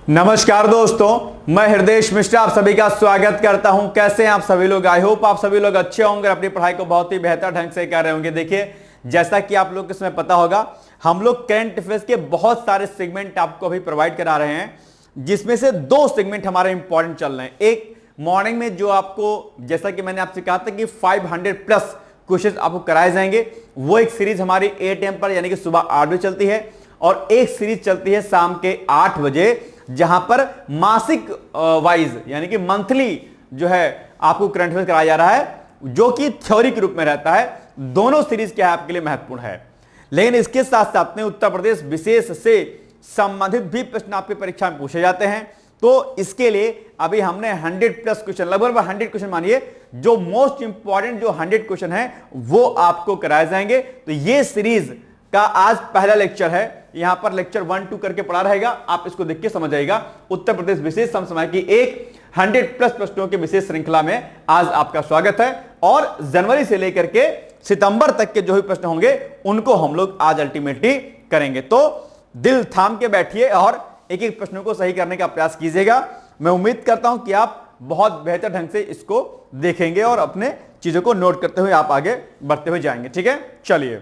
नमस्कार दोस्तों, मैं हृदय मिश्रा आप सभी का स्वागत करता हूं। कैसे हैं आप सभी लोग? आई होप आप सभी लोग अच्छे होंगे, अपनी पढ़ाई को बहुत ही बेहतर ढंग से कर रहे होंगे। देखिए, जैसा कि आप लोग को इसमें पता होगा, हम लोग करंट अफेयर्स के बहुत सारे सेगमेंट आपको अभी प्रोवाइड करा रहे हैं, जिसमें से दो सेगमेंट हमारे इंपॉर्टेंट चल रहे हैं। एक मॉर्निंग में जो आपको, जैसा कि मैंने आपसे कहा था कि 500 प्लस क्वेश्चन आपको कराए जाएंगे, वो एक सीरीज हमारी 8 AM पर यानी कि सुबह 8 बजे चलती है, और एक सीरीज चलती है शाम के 8 बजे, जहां पर मासिक वाइज यानी कि मंथली जो है आपको करंट अफेयर्स कराया जा रहा है, जो कि थ्योरी के रूप में रहता है। दोनों सीरीज क्या है आपके लिए महत्वपूर्ण है, लेकिन इसके साथ साथ में उत्तर प्रदेश विशेष से संबंधित भी प्रश्न आपकी परीक्षा में पूछे जाते हैं। तो इसके लिए अभी हमने 100 प्लस क्वेश्चन, लगभग 100 क्वेश्चन मानिए, जो मोस्ट इंपॉर्टेंट जो 100 क्वेश्चन है वो आपको कराए जाएंगे। तो ये सीरीज का आज पहला लेक्चर है। यहां पर लेक्चर 1, 2 करके पढ़ा रहेगा, आप इसको देख के समझ जाइएगा। उत्तर प्रदेश विशेष समसमय की एक 100 प्लस प्रश्नों के विशेष श्रृंखला में आज आपका स्वागत है। और जनवरी से लेकर के सितंबर तक के जो भी प्रश्न होंगे उनको हम लोग आज अल्टीमेटली करेंगे। तो दिल थाम के बैठिए और एक एक प्रश्नों को सही करने का प्रयास कीजिएगा। मैं उम्मीद करता हूं कि आप बहुत बेहतर ढंग से इसको देखेंगे और अपने चीजों को नोट करते हुए आप आगे बढ़ते हुए जाएंगे। ठीक है, चलिए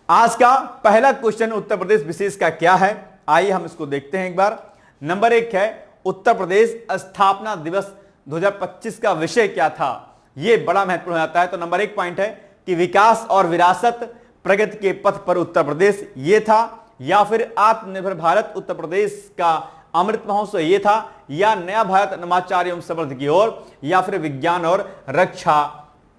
आज का पहला क्वेश्चन उत्तर प्रदेश विशेष का क्या है, आइए हम इसको देखते हैं एक बार। नंबर 1 है, उत्तर प्रदेश स्थापना दिवस 2025 का विषय क्या था? यह बड़ा महत्वपूर्ण हो जाता है। तो नंबर 1 पॉइंट है कि विकास और विरासत, प्रगति के पथ पर उत्तर प्रदेश, यह था। या फिर आत्मनिर्भर भारत, उत्तर प्रदेश का अमृत महोत्सव, यह था। या नया भारत नवाचार एवं समृद्धि की ओर, या फिर विज्ञान और रक्षा,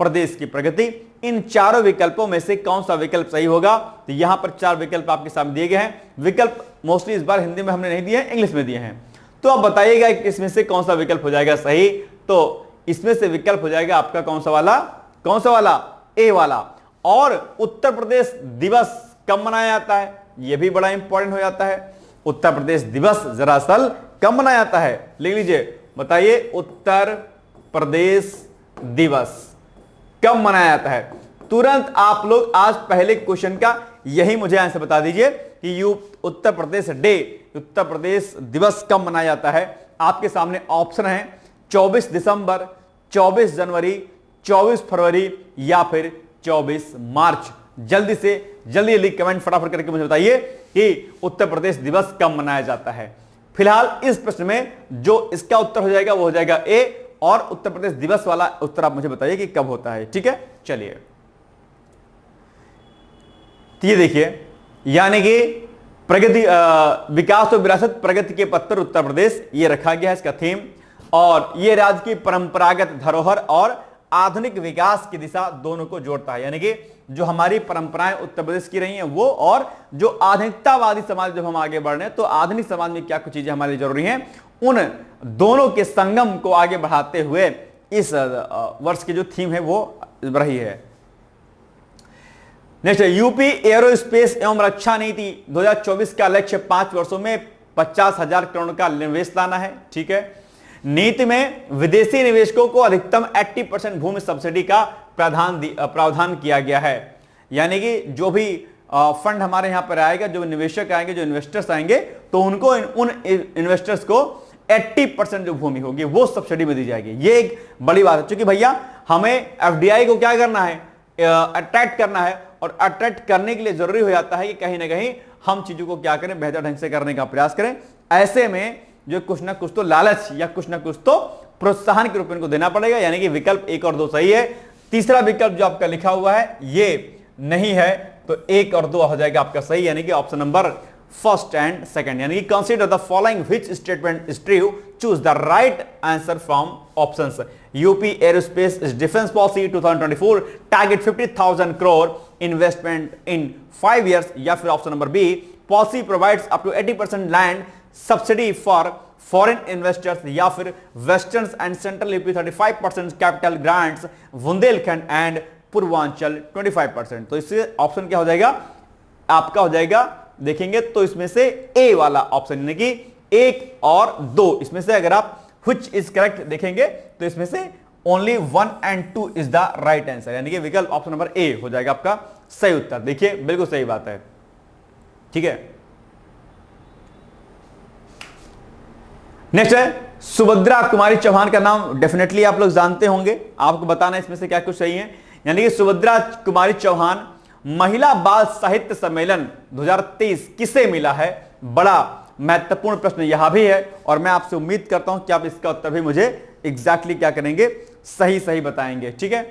प्रदेश की प्रगति। इन चारों विकल्पों में से कौन सा विकल्प सही होगा? तो यहां पर 4 विकल्प आपके सामने दिए गए हैं। विकल्प मोस्टली इस बार हिंदी में हमने नहीं दिए हैं, इंग्लिश में दिए हैं। तो आप बताइएगा इसमें से कौन सा विकल्प हो जाएगा सही। तो इसमें से विकल्प हो जाएगा आपका कौन सा वाला? कौन सा वाला? ए वाला। और उत्तर प्रदेश दिवस कब मनाया जाता है? यह भी बड़ा इंपॉर्टेंट हो जाता है। उत्तर प्रदेश दिवस दरअसल कब मनाया जाता है? लिख लीजिए, बताइए उत्तर प्रदेश दिवस कब मनाया जाता है? तुरंत आप लोग आज पहले क्वेश्चन का यही मुझे आंसर बता दीजिए कि उत्तर प्रदेश डे, उत्तर प्रदेश दिवस कब मनाया जाता है। आपके सामने ऑप्शन है 24 दिसंबर, 24 जनवरी, 24 फरवरी या फिर 24 मार्च। जल्दी से जल्दी कमेंट फटाफट करके मुझे बताइए कि उत्तर प्रदेश दिवस कब मनाया जाता है। फिलहाल इस प्रश्न में जो इसका उत्तर हो जाएगा वो हो जाएगा ए, और उत्तर प्रदेश दिवस वाला उत्तर आप मुझे बताइए कि कब होता है। ठीक है, चलिए ये देखिए, यानी कि प्रगति, विकास और विरासत, प्रगति के पथ पर उत्तर प्रदेश, ये रखा गया है इसका थीम। और ये राज्य की परंपरागत धरोहर और आधुनिक विकास की दिशा दोनों को जोड़ता है। यानी कि जो हमारी परंपराएं उत्तर प्रदेश की रही हैं वो, और जो आधुनिकतावादी समाज जब हम आगे बढ़ रहे हैं, तो आधुनिक समाज में क्या कुछ चीजें हमारे लिए जरूरी हैं, उन दोनों के संगम को आगे बढ़ाते हुए इस वर्ष की जो थीम है वो रही है। नेक्स्ट, यूपी एरोस्पेस एवं रक्षा नीति 2024 का लक्ष्य 5 वर्षों में 50,000 करोड़ का निवेश लाना है। ठीक है, नीति में विदेशी निवेशकों को अधिकतम 80% भूमि सब्सिडी का प्रावधान किया गया है। यानी कि जो भी फंड हमारे यहां पर आएगा, जो निवेशक आएंगे, जो इन्वेस्टर्स आएंगे, तो उनको उन इन्वेस्टर्स को 80% जो भूमि होगी वो सब्सिडी में दी जाएगी। ये एक बड़ी बात है, क्योंकि भैया हमें एफडीआई को क्या करना है? अट्रैक्ट करना है। और अट्रैक्ट करने के लिए जरूरी हो जाता है कि कहीं ना कहीं हम चीजों को क्या करें, बेहतर ढंग से करने का प्रयास करें। ऐसे में जो कुछ ना कुछ तो लालच या कुछ ना कुछ तो प्रोत्साहन के रूप में इनको देना पड़ेगा। यानी कि विकल्प 1 और 2 सही है। तीसरा विकल्प जो आपका लिखा हुआ है ये नहीं है, तो 1 और 2 हो जाएगा आपका सही, यानी कि option number first and second. यानी कि consider the following which statement is true, choose the right answer from options. UP aerospace defence policy 2024 target 50,000 crore investment in 5 years, या फिर option number B, policy provides up to 80% land subsidy for foreign investors, या फिर western and central UP 35% capital grants, Bundelkhand and Purvanchal 25%। तो इससे option क्या हो जाएगा आपका? हो जाएगा, देखेंगे तो इसमें से ए वाला ऑप्शन, यानी कि 1 और 2, इसमें से अगर आप which is correct देखेंगे तो इसमें से only 1 and 2 is the right answer, यानी कि विकल्प ऑप्शन नंबर ए हो जाएगा आपका सही उत्तर। देखिए बिल्कुल सही बात है। ठीक है, नेक्स्ट है सुभद्रा कुमारी चौहान का नाम डेफिनेटली आप लोग जानते होंगे, आपको बताना है इसमें से क्या कुछ सही है। यानी कि सुभद्रा कुमारी चौहान महिला बाल साहित्य सम्मेलन 2023 किसे मिला है, बड़ा महत्वपूर्ण प्रश्न यहां भी है और मैं आपसे उम्मीद करता हूं कि आप इसका उत्तर भी मुझे एग्जैक्टली क्या करेंगे, सही सही बताएंगे। ठीक है,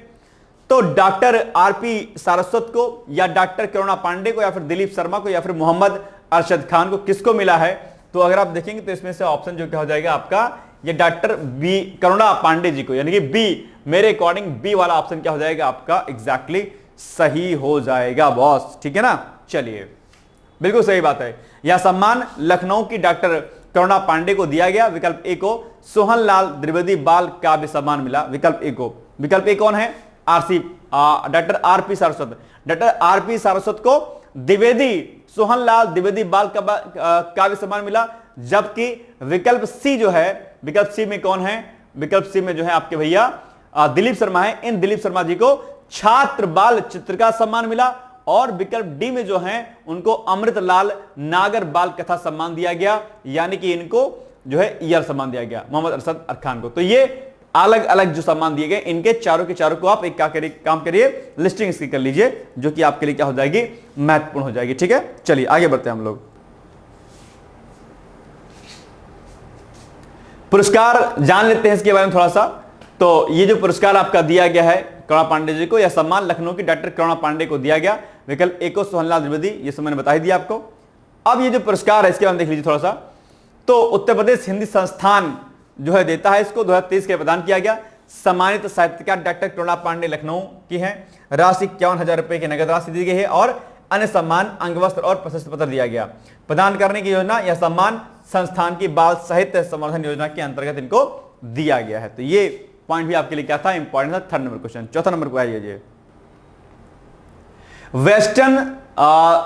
तो डॉक्टर आरपी सारस्वत को या डॉक्टर करुणा पांडे को या फिर दिलीप शर्मा को या फिर मोहम्मद अरशद खान को, किसको मिला है? तो अगर आप देखेंगे तो इसमें से ऑप्शन जो क्या हो जाएगा आपका, ये डॉक्टर बी करुणा पांडे जी को, यानी कि बी, मेरे अकॉर्डिंग बी वाला ऑप्शन क्या हो जाएगा आपका एग्जैक्टली सही हो जाएगा बॉस। ठीक है ना, चलिए बिल्कुल सही बात है। यह सम्मान लखनऊ की डॉक्टर करुणा पांडे को दिया गया। विकल्प ए को सोहनलाल द्विवेदी बाल काव्य सम्मान मिला, विकल्प ए को। विकल्प ए कौन है? Doctor RP Saraswat. Doctor RP Saraswat को द्विवेदी, सोहनलाल द्विवेदी बाल काव्य सम्मान मिला, जबकि विकल्प सी जो है, विकल्प सी में कौन है? विकल्प सी में जो है आपके भैया दिलीप शर्मा है। इन दिलीप शर्मा जी को छात्र बाल चित्रकार सम्मान मिला और विकल्प डी में जो है उनको अमृतलाल नागर बाल कथा सम्मान दिया गया, यानी कि इनको जो है ईयर सम्मान दिया गया मोहम्मद अरशद खान को। तो ये अलग अलग जो सम्मान दिए गए, इनके चारों के चारों को आप एक काम करिए, लिस्टिंग इसकी कर लीजिए, जो कि आपके लिए क्या हो जाएगी, महत्वपूर्ण हो जाएगी। ठीक है, चलिए आगे बढ़ते हैं हम लोग। पुरस्कार जान लेते हैं इसके बारे में थोड़ा सा। तो ये जो पुरस्कार आपका दिया गया है करुणा पांडे जी को, यह सम्मान लखनऊ की डॉक्टर करुणा पांडे को दिया गया। विकल्प ए को सोहनलाल द्विवेदी, ये सब मैंने बता ही दिया आपको। अब ये जो पुरस्कार है इसके बारे में देख लीजिए थोड़ा सा। तो उत्तर प्रदेश हिंदी संस्थान जो है देता है इसको, 2023 के प्रदान किया गया। सम्मानित साहित्यकार डॉक्टर करुणा पांडे लखनऊ की है। राशि 51,000 रुपए की नगद राशि दी गई है और अन्य सम्मान, अंगवस्त्र और प्रशस्ति पत्र दिया गया। प्रदान करने की योजना, यह सम्मान संस्थान की बाल साहित्य संवर्धन योजना के अंतर्गत इनको दिया गया है। तो ये पॉइंट भी आपके लिए क्या था, इंपॉर्टेंट था। थर्ड नंबर क्वेश्चन, चौथा नंबर को आइए। वेस्टर्न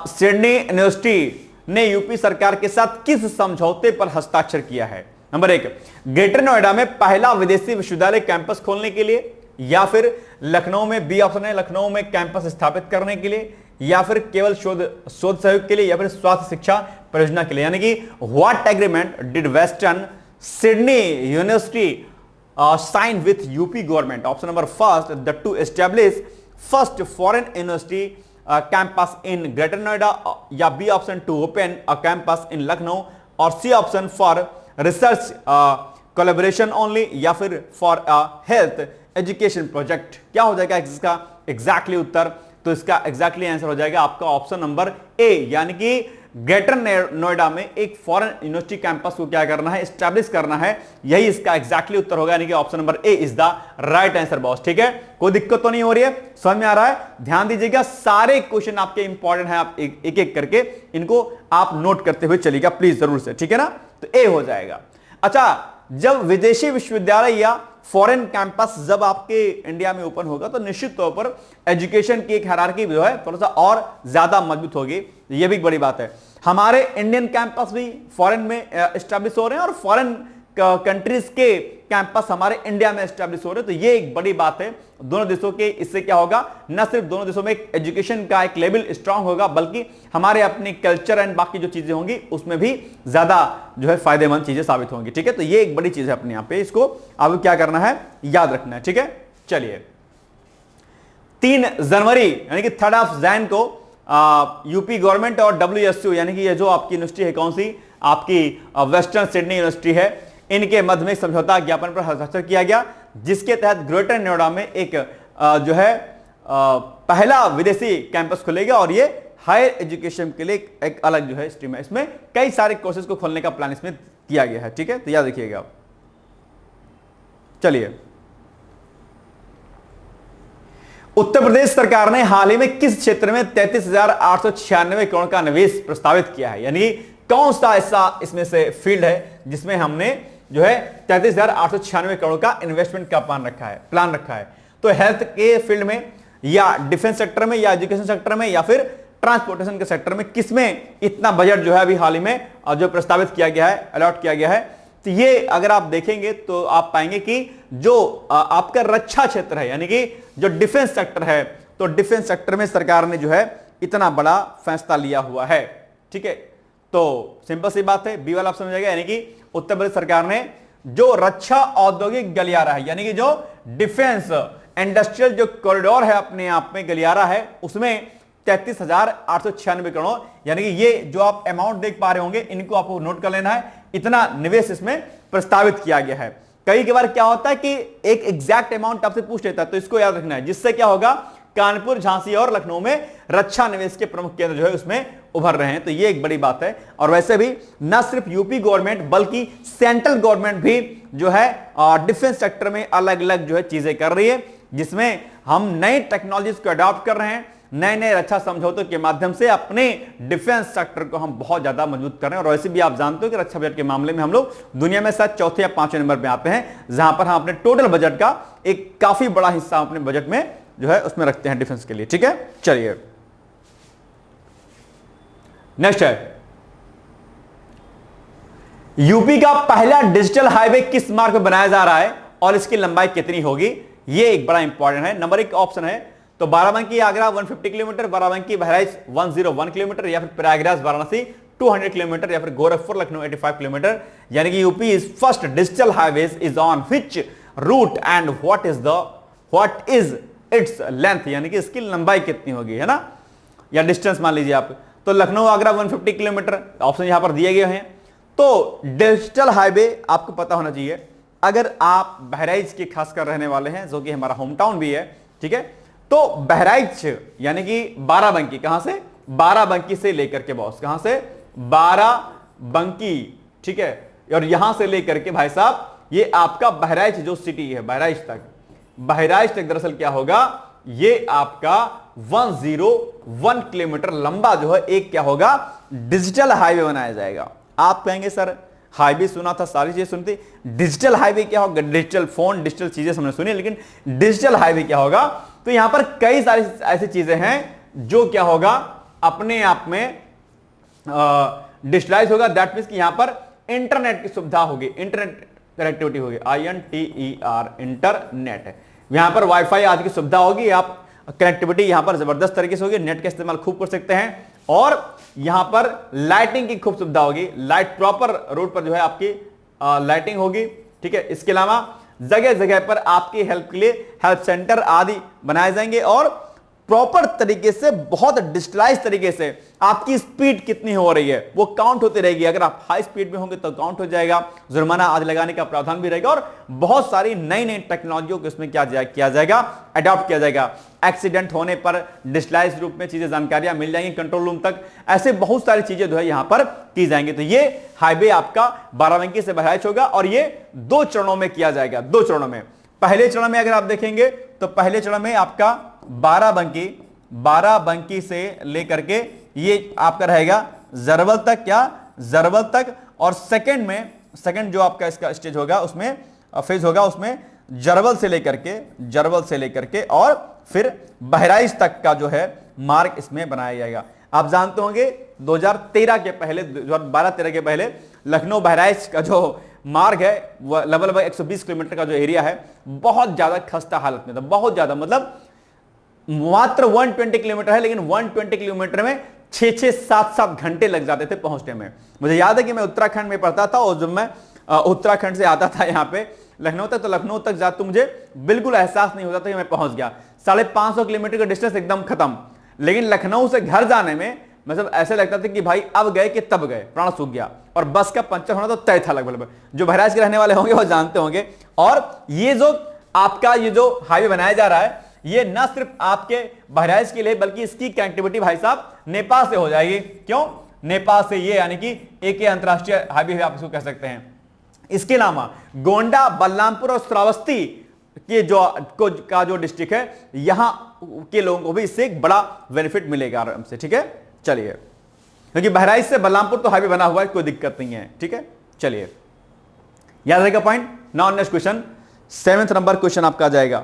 सिडनी यूनिवर्सिटी ने यूपी सरकार के साथ किस समझौते पर हस्ताक्षर किया है? नंबर 1, ग्रेटर नोएडा में पहला विदेशी विश्वविद्यालय कैंपस खोलने के लिए, या फिर लखनऊ में, बी ऑप्शन है, लखनऊ में कैंपस स्थापित करने के लिए, या फिर केवल शोध सहयोग के लिए, या फिर स्वास्थ्य शिक्षा परियोजना के लिए। यानी कि what agreement did western Sydney university sign with UP government? Option number first, that to establish first foreign university campus in Greater Noida, या B option to open a campus in Lucknow, और C option for research collaboration only, या फिर for a health education project। क्या हो जाएगा इसका exactly उत्तर? तो इसका एग्जैक्टली आंसर हो जाएगा आपका ऑप्शन नंबर ए, यानी कि ग्रेटर नोएडा में एक फॉरेन यूनिवर्सिटी कैंपस को क्या करना है, एस्टैब्लिश करना है। यही इसका एग्जैक्टली उत्तर होगा, यानी कि option number A is the right answer boss. ठीक है, कोई दिक्कत तो नहीं हो रही है, समझ में आ रहा है? ध्यान दीजिएगा, सारे क्वेश्चन आपके इंपॉर्टेंट है, आप एक एक करके इनको आप नोट करते हुए चलिएगा प्लीज, जरूर से। ठीक है ना, तो ए हो जाएगा। अच्छा, जब विदेशी विश्वविद्यालय या फॉरेन कैंपस जब आपके इंडिया में ओपन होगा तो निश्चित तौर पर एजुकेशन की एक हायरार्की जो है थोड़ा सा और ज्यादा मजबूत होगी, ये भी एक बड़ी बात है। हमारे इंडियन कैंपस भी फॉरेन में एस्टैब्लिश हो रहे हैं और फॉरेन कंट्रीज के कैंपस हमारे इंडिया में एस्टैब्लिश हो रहे हैं, तो ये एक बड़ी बात है दोनों देशों के। इससे क्या होगा, न सिर्फ दोनों देशों में एजुकेशन का एक लेवल स्ट्रांग होगा, बल्कि हमारे अपने कल्चर एंड बाकी जो चीजें होंगी उसमें भी ज्यादा जो है फायदेमंद चीजें साबित होंगी। ठीक है, तो ये एक बड़ी चीज है अपने यहां पे, इसको अब क्या करना है, याद रखना है। ठीक है, चलिए 3 जनवरी यानी कि 3rd of Jan को यूपी गवर्नमेंट और WSU यानी कि ये जो आपकी यूनिवर्सिटी है, कौन सी आपकी वेस्टर्न सिडनी यूनिवर्सिटी है, इनके मध्य में समझौता ज्ञापन पर हस्ताक्षर किया गया, जिसके तहत ग्रेटर नोएडा में एक जो है पहला विदेशी कैंपस खुलेगा और ये हायर एजुकेशन के लिए एक अलग जो है स्ट्रीम है। इसमें कई सारे कोर्सेज को खोलने का प्लान इसमें किया गया है। ठीक है, तो याद रखिएगा। चलिए, उत्तर प्रदेश सरकार ने हाल ही में किस क्षेत्र में 33,896 करोड़ का निवेश प्रस्तावित किया है? यानी कौन सा ऐसा इसमें से फील्ड है जिसमें हमने जो है 33,896 करोड़ का इन्वेस्टमेंट का प्लान रखा है? तो हेल्थ के फील्ड में, या डिफेंस सेक्टर में, या एजुकेशन सेक्टर में, या फिर ट्रांसपोर्टेशन के सेक्टर में, किसमें इतना बजट जो है अभी हाल ही में जो प्रस्तावित किया गया है, अलॉट किया गया है? तो ये अगर आप देखेंगे तो आप पाएंगे कि जो आपका रक्षा क्षेत्र है, यानी कि जो डिफेंस सेक्टर है, तो डिफेंस सेक्टर में सरकार ने जो है इतना बड़ा फैसला लिया हुआ है। ठीक है, तो सिंपल सी बात है, बी वाला ऑप्शन हो जाएगा, यानी कि उत्तर प्रदेश सरकार ने जो रक्षा औद्योगिक गलियारा है, यानी कि जो डिफेंस इंडस्ट्रियल जो कॉरिडोर है अपने आप में गलियारा है, उसमें 33,896 करोड़, यानी कि ये जो आप अमाउंट देख पा रहे होंगे, इनको आपको नोट कर लेना है। इतना निवेश इसमें प्रस्तावित किया गया है। कई बार क्या होता है कि एक एग्जैक्ट अमाउंट आपसे पूछ लेता है, तो इसको याद रखना है, जिससे क्या होगा, कानपुर, झांसी और लखनऊ में रक्षा निवेश के प्रमुख केंद्र जो है उसमें उभर रहे हैं। तो ये एक बड़ी बात है। और वैसे भी न सिर्फ यूपी गवर्नमेंट बल्कि सेंट्रल गवर्नमेंट भी जो है डिफेंस सेक्टर में अलग अलग जो है चीजें कर रही है, जिसमें हम नई टेक्नोलॉजीज को अडॉप्ट कर रहे हैं, नए नए रक्षा समझौतों के माध्यम से अपने डिफेंस सेक्टर को हम बहुत ज्यादा मजबूत कर रहे हैं। और वैसे भी आप जानते हो कि रक्षा बजट के मामले में हम लोग दुनिया में शायद चौथे या पांचवें नंबर पे आते हैं, जहां पर हम अपने टोटल बजट का एक काफी बड़ा हिस्सा अपने बजट में जो है उसमें रखते हैं डिफेंस के लिए। ठीक है, चलिए नेक्स्ट है, यूपी का पहला डिजिटल हाईवे किस मार्ग पर बनाया जा रहा है और इसकी लंबाई कितनी होगी? ये एक बड़ा इंपॉर्टेंट है। नंबर 1 ऑप्शन है तो बाराबंकी आगरा 150 किलोमीटर, बाराबंकी बहराइच 101 किलोमीटर, या फिर प्रयागराज वाराणसी 200 किलोमीटर, या फिर गोरखपुर लखनऊ 85 किलोमीटर। यानी कि UP is first digital highways is on which route and what is its length, यानी कि इसकी लंबाई कितनी होगी, है ना, या डिस्टेंस मान लीजिए आप। तो लखनऊ आगरा 150 किलोमीटर ऑप्शन यहां पर दिए गए हैं। तो डिजिटल हाईवे आपको पता होना चाहिए। अगर आप बहराइच के खासकर रहने वाले हैं, जो कि हमारा होम टाउन भी है, ठीक है, तो बहराइच यानी कि बाराबंकी, कहां से, बाराबंकी से लेकर के बॉस, कहां से, बाराबंकी, ठीक है, और यहां से लेकर के भाई साहब ये आपका बहराइच जो सिटी है, बहराइच तक दरअसल क्या होगा, ये आपका 101 किलोमीटर लंबा जो है एक क्या होगा, डिजिटल हाईवे बनाया जाएगा। आप कहेंगे सर हाईवे सुना था, सारी चीजें सुनती, डिजिटल हाईवे क्या होगा, डिजिटल फोन, डिजिटल चीजें हमने सुनी, लेकिन डिजिटल हाईवे क्या होगा? तो यहां पर कई सारी ऐसी चीजें हैं जो क्या होगा, अपने आप में डिजिटलाइज होगा। दैट मींस कि यहां पर इंटरनेट की सुविधा होगी, इंटरनेट कनेक्टिविटी होगी, INTER, इंटरनेट है। यहां पर वाईफाई आदि की सुविधा होगी, आप कनेक्टिविटी यहां पर जबरदस्त तरीके से होगी, नेट का इस्तेमाल खूब कर सकते हैं। और यहां पर लाइटिंग की खूब सुविधा होगी, लाइट प्रॉपर रोड पर जो है आपकी लाइटिंग होगी, ठीक है। इसके अलावा जगह जगह पर आपकी हेल्प के लिए हेल्प सेंटर आदि बनाए जाएंगे और प्रॉपर तरीके से, बहुत डिजिटलाइज तरीके से आपकी स्पीड कितनी हो रही है वो काउंट होती रहेगी। अगर आप हाई स्पीड में होंगे तो काउंट हो जाएगा, जुर्माना आदि लगाने का प्रावधान भी रहेगा, और बहुत सारी नई नई टेक्नोलॉजियों को इसमें किया जाएगा, अडॉप्ट किया जाएगा। एक्सीडेंट होने पर डिजिटलाइज रूप में चीजें, जानकारियां मिल जाएंगी कंट्रोल रूम तक, ऐसे बहुत सारी चीजें जो है यहां पर की जाएंगी। तो ये हाईवे आपका बाराबंकी से बहराइच होगा और ये 2 चरणों में किया जाएगा, 2 चरणों में। पहले चरण में अगर आप देखेंगे तो पहले चरण में आपका बाराबंकी से लेकर के ये आपका रहेगा जरवल तक, क्या, जरवल तक। और सेकंड जो आपका इसका स्टेज होगा, उसमें फेज होगा, उसमें जरवल से लेकर के और फिर बहराइच तक का जो है मार्ग इसमें बनाया जाएगा। आप जानते होंगे 2013 के पहले, 2012-13 के पहले लखनऊ बहराइच का जो मार्ग है वह लगभग 120 किलोमीटर का जो एरिया है, बहुत ज्यादा खस्ता हालत में था, बहुत ज्यादा, मतलब मात्र 120 किलोमीटर है, लेकिन 120 किलोमीटर में 6-6, 7-7 घंटे लग जाते थे पहुंचने में। मुझे याद है कि मैं उत्तराखंड में पढ़ता था और जब मैं उत्तराखंड से आता था यहाँ पे लखनऊ तक, तो लखनऊ तक जाते मुझे बिल्कुल एहसास नहीं होता था कि मैं पहुंच गया। 550 किलोमीटर का डिस्टेंस एकदम खत्म, लेकिन लखनऊ से घर जाने में मतलब ऐसे लगता था कि भाई अब गए कि तब गए, प्राण सूख गया। और बस का पंचर होना तो तय था लगभग, जो बहराइच के रहने वाले होंगे वो जानते होंगे। और ये जो आपका ये जो हाईवे बनाया जा रहा है, ये न सिर्फ आपके बहराइच के लिए बल्कि इसकी कनेक्टिविटी भाई साहब नेपाल से हो जाएगी। क्यों? नेपाल से ये यानी कि एक अंतरराष्ट्रीय हाईवे आप इसको कह सकते हैं। इसके अलावा गोंडा, बलरामपुर और श्रावस्ती के जो डिस्ट्रिक्ट है, यहां के लोगों को भी इससे एक बड़ा बेनिफिट मिलेगा आराम से। ठीक है, चलिए, क्योंकि बहराइच से बलरामपुर तो हाईवे बना हुआ है, कोई दिक्कत नहीं है। ठीक है, चलिए, याद रहेगा point. Now next question, 7th number question आपका आ जाएगा।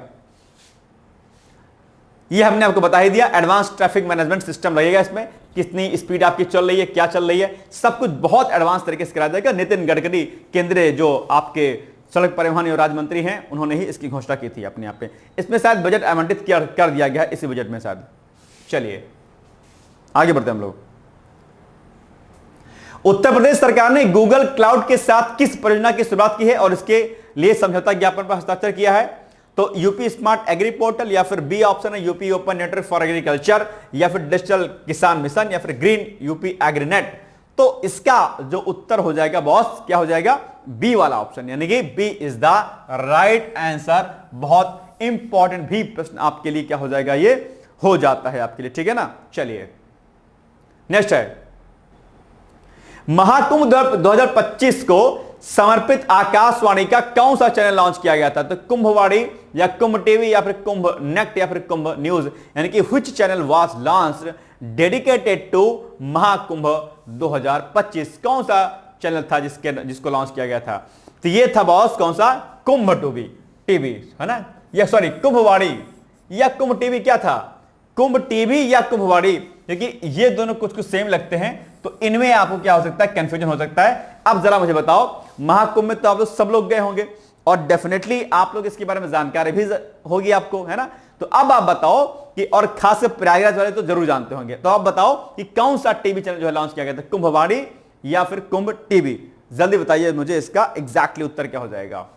ये हमने आपको बता ही दिया, एडवांस ट्रैफिक मैनेजमेंट सिस्टम लगेगा इसमें, कितनी स्पीड आपकी चल रही है, क्या चल रही है, सब कुछ बहुत एडवांस तरीके से कराया जाएगा। नितिन गडकरी केंद्रीय जो आपके सड़क परिवहन एवं राज्य मंत्री हैं, उन्होंने ही इसकी घोषणा की थी अपने आप पे। इसमें शायद बजट आवंटित कर दिया गया है इसी बजट में शायद। चलिए आगे बढ़ते हैं हम लोग। उत्तर प्रदेश सरकार ने गूगल क्लाउड के साथ किस परियोजना की शुरुआत की है और इसके लिए समझौता ज्ञापन पर हस्ताक्षर किया है? तो यूपी स्मार्ट एग्री पोर्टल, या फिर बी ऑप्शन है UP open network for agriculture, या फिर डिजिटल किसान मिशन, या फिर ग्रीन यूपी एग्रीनेट। तो इसका जो उत्तर हो जाएगा बॉस, क्या हो जाएगा? बी वाला ऑप्शन, यानी कि B is the right answer. बहुत इंपॉर्टेंट भी प्रश्न आपके लिए क्या हो जाएगा, ये हो जाता है आपके लिए, ठीक है ना। चलिए नेक्स्ट है, महाकुंभ 2025 को समर्पित आकाशवाणी का कौन सा चैनल लॉन्च किया गया था? तो कुंभवाणी, या कुंभ टीवी, या फिर कुंभ नेक्ट, या फिर कुंभ न्यूज, यानी कि which channel was launched dedicated to Mahakumbh 2025? कौन सा चैनल था जिसको लॉन्च किया गया था? तो ये था बॉस कौन सा? कुंभ टीवी है ना, या सॉरी कुंभवाणी या कुंभ टीवी, क्या था? कुंभ टीवी या कुंभवाणी, क्योंकि ये दोनों कुछ कुछ सेम लगते हैं, तो इनमें आपको क्या हो सकता है? कंफ्यूजन हो सकता है। अब जरा मुझे बताओ, महाकुंभ में तो आप लोग सब लोग गए होंगे और डेफिनेटली आप लोग इसके बारे में जानकारी भी होगी आपको, है ना। तो अब आप बताओ कि, और खास प्रयागराज वाले तो जरूर जानते होंगे, तो आप बताओ कि कौन सा टीवी चैनल जो है लॉन्च किया गया था, कुंभवाणी या फिर कुंभ टीवी? जल्दी बताइए मुझे, इसका एग्जैक्टली उत्तर क्या हो जाएगा?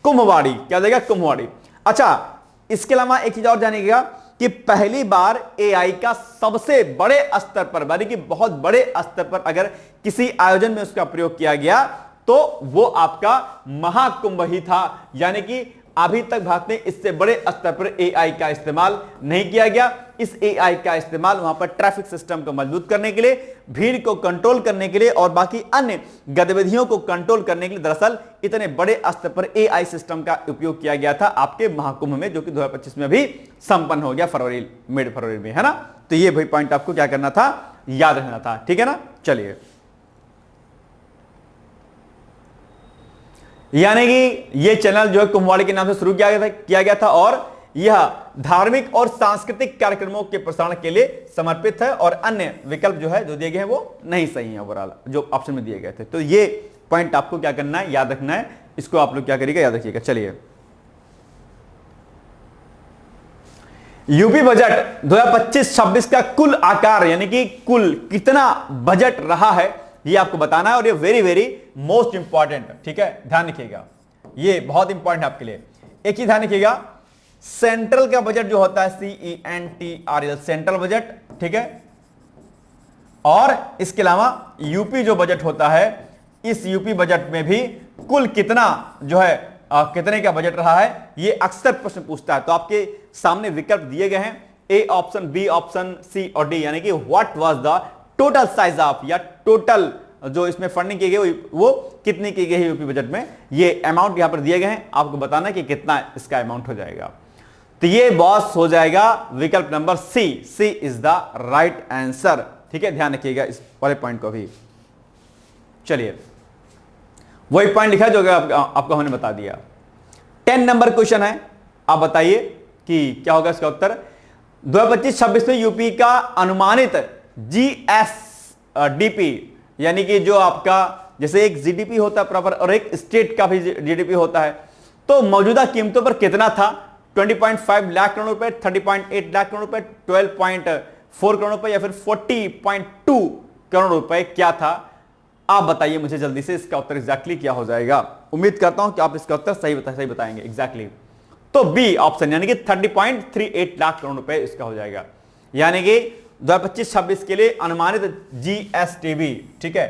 कुंभवाणी, क्या हो जाएगा? कुंभवाणी। अच्छा, इसके अलावा एक चीज और जानिएगा कि पहली बार एआई का सबसे बड़े स्तर पर, यानी कि बहुत बड़े स्तर पर अगर किसी आयोजन में उसका प्रयोग किया गया तो वो आपका महाकुंभ ही था। यानी कि अभी तक भारत में इससे बड़े स्तर पर एआई का इस्तेमाल नहीं किया गया। इस एआई का इस्तेमाल वहां पर ट्रैफिक सिस्टम को मजबूत करने के लिए, भीड़ को कंट्रोल करने के लिए और बाकी अन्य गतिविधियों को कंट्रोल करने के लिए दरअसल इतने बड़े स्तर पर एआई सिस्टम का उपयोग किया गया था आपके महाकुंभ में, जो कि 2025 में भी संपन्न हो गया, मिड फरवरी में, है ना। तो ये भाई पॉइंट आपको क्या करना था? याद रखना था, ठीक है ना। चलिए, यानी कि ये चैनल जो है कुंभवाणी के नाम से शुरू किया गया था और यह धार्मिक और सांस्कृतिक कार्यक्रमों के प्रसारण के लिए समर्पित है और अन्य विकल्प जो है जो दिए गए हैं वो नहीं सही है ओवरऑल, जो ऑप्शन में दिए गए थे। तो ये पॉइंट आपको क्या करना है? याद रखना है। इसको आप लोग क्या करिएगा? याद रखिएगा। चलिए, यूपी बजट 2025-26 का कुल आकार, यानी कि कुल कितना बजट रहा है, ये आपको बताना है और ये वेरी वेरी मोस्ट इंपॉर्टेंट, ठीक है, ध्यान रखिएगा, ये बहुत इंपॉर्टेंट है आपके लिए। एक ही ध्यान रखिएगा, सेंट्रल का बजट जो होता है CENTRL, सेंट्रल बजट, ठीक है, और इसके अलावा यूपी जो बजट होता है, इस यूपी बजट में भी कुल कितना जो है कितने का बजट रहा है, ये अक्सर प्रश्न पूछता है। तो आपके सामने विकल्प दिए गए हैं, ए ऑप्शन, बी ऑप्शन, सी और डी, यानी कि what was the total size of, या टोटल जो इसमें फंडिंग की गई वो कितनी की गई है यूपी बजट में, ये अमाउंट यहां पर दिए गए हैं, आपको बताना कि कितना इसका अमाउंट हो जाएगा। तो ये बॉस हो जाएगा विकल्प number C, C is the right answer, ठीक है, ध्यान रखिएगा इस वाले पॉइंट को भी। चलिए, वही पॉइंट लिखा जो आपको हमने बता दिया। 10 नंबर क्वेश्चन है, आप बताइए कि क्या होगा इसका उत्तर। 2025-26 में यूपी का अनुमानित GSDP, यानी कि जो आपका जैसे एक जीडीपी होता है प्रॉपर और एक स्टेट का भी जीडीपी होता है, तो मौजूदा कीमतों पर कितना था? 20.5 लाख करोड़ रुपए, 30.8 लाख करोड़ रुपए, 12.4 करोड़ रुपए या फिर 40.2 करोड़ रुपए क्या था? आप बताइए मुझे जल्दी से, इसका उत्तर एग्जैक्टली क्या हो जाएगा। उम्मीद करता हूं कि आप इसका उत्तर सही बताएंगे एग्जैक्टली। तो बी ऑप्शन, यानी कि 30.38 लाख करोड़ रुपए इसका हो जाएगा। यानी कि 2025-26 के लिए अनुमानित GSDP, ठीक है,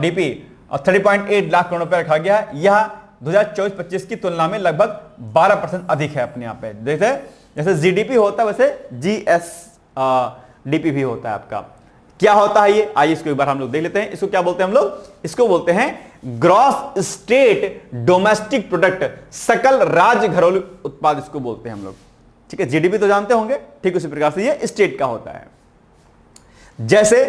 डीपी 30.8 लाख करोड़ रुपए रखा गया है। यह 2024-25 की तुलना में लगभग 12% अधिक है अपने आप पे। देखते हैं, जैसे जीडीपी होता है वैसे GSDP भी होता है आपका। क्या होता है ये? आइए इसको एक बार हम लोग देख लेते हैं। इसको क्या बोलते हैं हम लोग? इसको बोलते हैं ग्रॉस स्टेट डोमेस्टिक प्रोडक्ट, सकल राज्य घरेलू उत्पाद इसको बोलते हैं हम लोग, ठीक है। जीडीपी तो जानते होंगे, ठीक उसी प्रकार से ये स्टेट का होता है। जैसे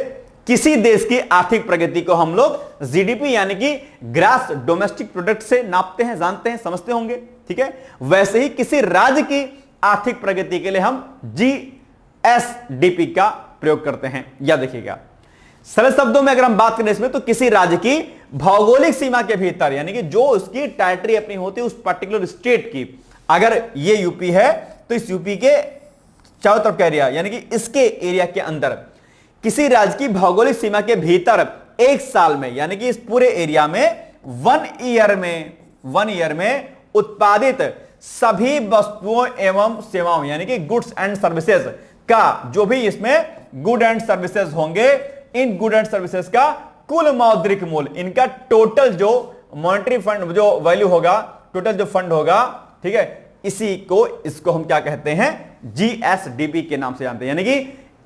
किसी देश की आर्थिक प्रगति को हम लोग जीडीपी यानी कि ग्रॉस डोमेस्टिक प्रोडक्ट से नापते हैं, जानते हैं, समझते होंगे, ठीक है। वैसे ही किसी राज्य की आर्थिक प्रगति के लिए हम GSDP का प्रयोग करते हैं। याद रखिएगा, सरल शब्दों में अगर हम बात करें इसमें, तो किसी राज्य की भौगोलिक सीमा के भीतर, यानी कि जो उसकी टेरिटरी अपनी होती है उस पर्टिकुलर स्टेट की, अगर ये यूपी है तो इस यूपी के चारों तरफ का एरिया, यानी कि इसके एरिया के अंदर किसी राज्य की भौगोलिक सीमा के भीतर एक साल में, यानी कि इस पूरे एरिया में 1 ईयर में उत्पादित सभी वस्तुओं एवं सेवाओं, यानी कि गुड्स एंड सर्विसेज का, जो भी इसमें गुड एंड सर्विसेज होंगे, इन गुड एंड सर्विसेज का कुल मौद्रिक मूल्य, इनका टोटल जो मॉनेटरी फंड जो वैल्यू होगा, टोटल जो फंड होगा, ठीक है, इसको हम क्या कहते हैं, जीएसडीपी के नाम से जानते हैं। यानी कि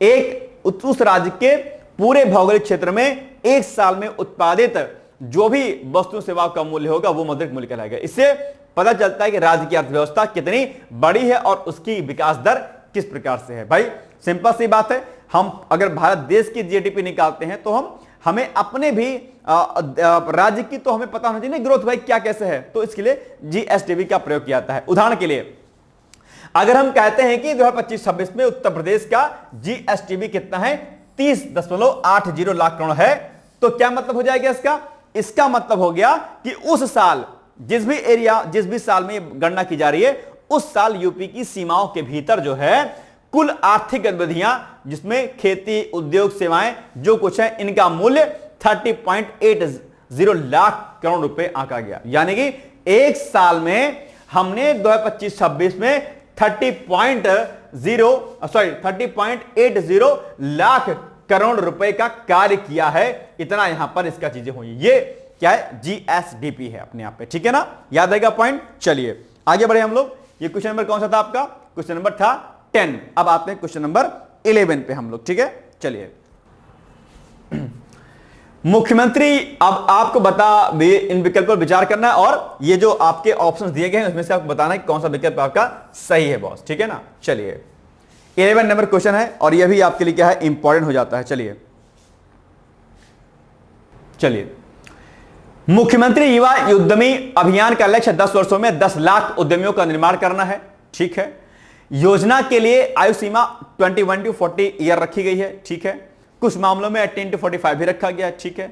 एक उस राज्य के पूरे भौगोलिक क्षेत्र में एक साल में उत्पादित जो भी वस्तु सेवाओं का मूल्य होगा वो मौद्रिक मूल्य कहलाएगा। इससे पता चलता है कि राज्य की अर्थव्यवस्था कितनी बड़ी है और उसकी विकास दर किस प्रकार से है। भाई सिंपल सी बात है, हम अगर भारत देश की जीडीपी निकालते हैं तो हमें अपने भी राज्य की तो हमें पता होना चाहिए ग्रोथ भाई क्या कैसे है, तो इसके लिए जीएसडीपी का प्रयोग किया जाता है। उदाहरण के लिए अगर हम कहते हैं कि 2025-26 में उत्तर प्रदेश का जीएसडीपी कितना है, 30.80 लाख करोड़ है, तो क्या मतलब हो जाएगा इसका मतलब हो गया कि उस साल जिस भी साल में गणना की जा रही है, उस साल यूपी की सीमाओं के भीतर जो है कुल आर्थिक गतिविधियां, जिसमें खेती, उद्योग, सेवाएं जो कुछ है, इनका मूल्य 30.80 लाख करोड़ रुपए आंका गया। यानी कि एक साल में हमने 2025-26 में 30.80 लाख करोड़ रुपए का कार्य किया है। इतना यहां पर इसका चीजें हुई, ये क्या है, जीएसडीपी है अपने आप पे, ठीक है ना, याद आएगा पॉइंट। चलिए आगे बढ़े हम लोग। ये क्वेश्चन नंबर कौन सा था आपका, क्वेश्चन नंबर था 10। अब आते हैं क्वेश्चन नंबर 11 पे हम लोग, ठीक है। चलिए, मुख्यमंत्री, अब आपको इन विकल्प पर विचार करना है और ये जो आपके ऑप्शंस दिए गए हैं उसमें से आपको बताना है कि कौन सा विकल्प आपका सही है बॉस, ठीक है ना। चलिए 11 नंबर क्वेश्चन है और यह भी आपके लिए क्या है, इंपॉर्टेंट हो जाता है। चलिए, मुख्यमंत्री युवा उद्यमी अभियान का लक्ष्य 10 वर्षों में 10 लाख उद्यमियों का निर्माण करना है, ठीक है। योजना के लिए आयु सीमा 21 to 40 ईयर रखी गई है, ठीक है। कुछ मामलों में 18 to 45 भी रखा गया है, ठीक है।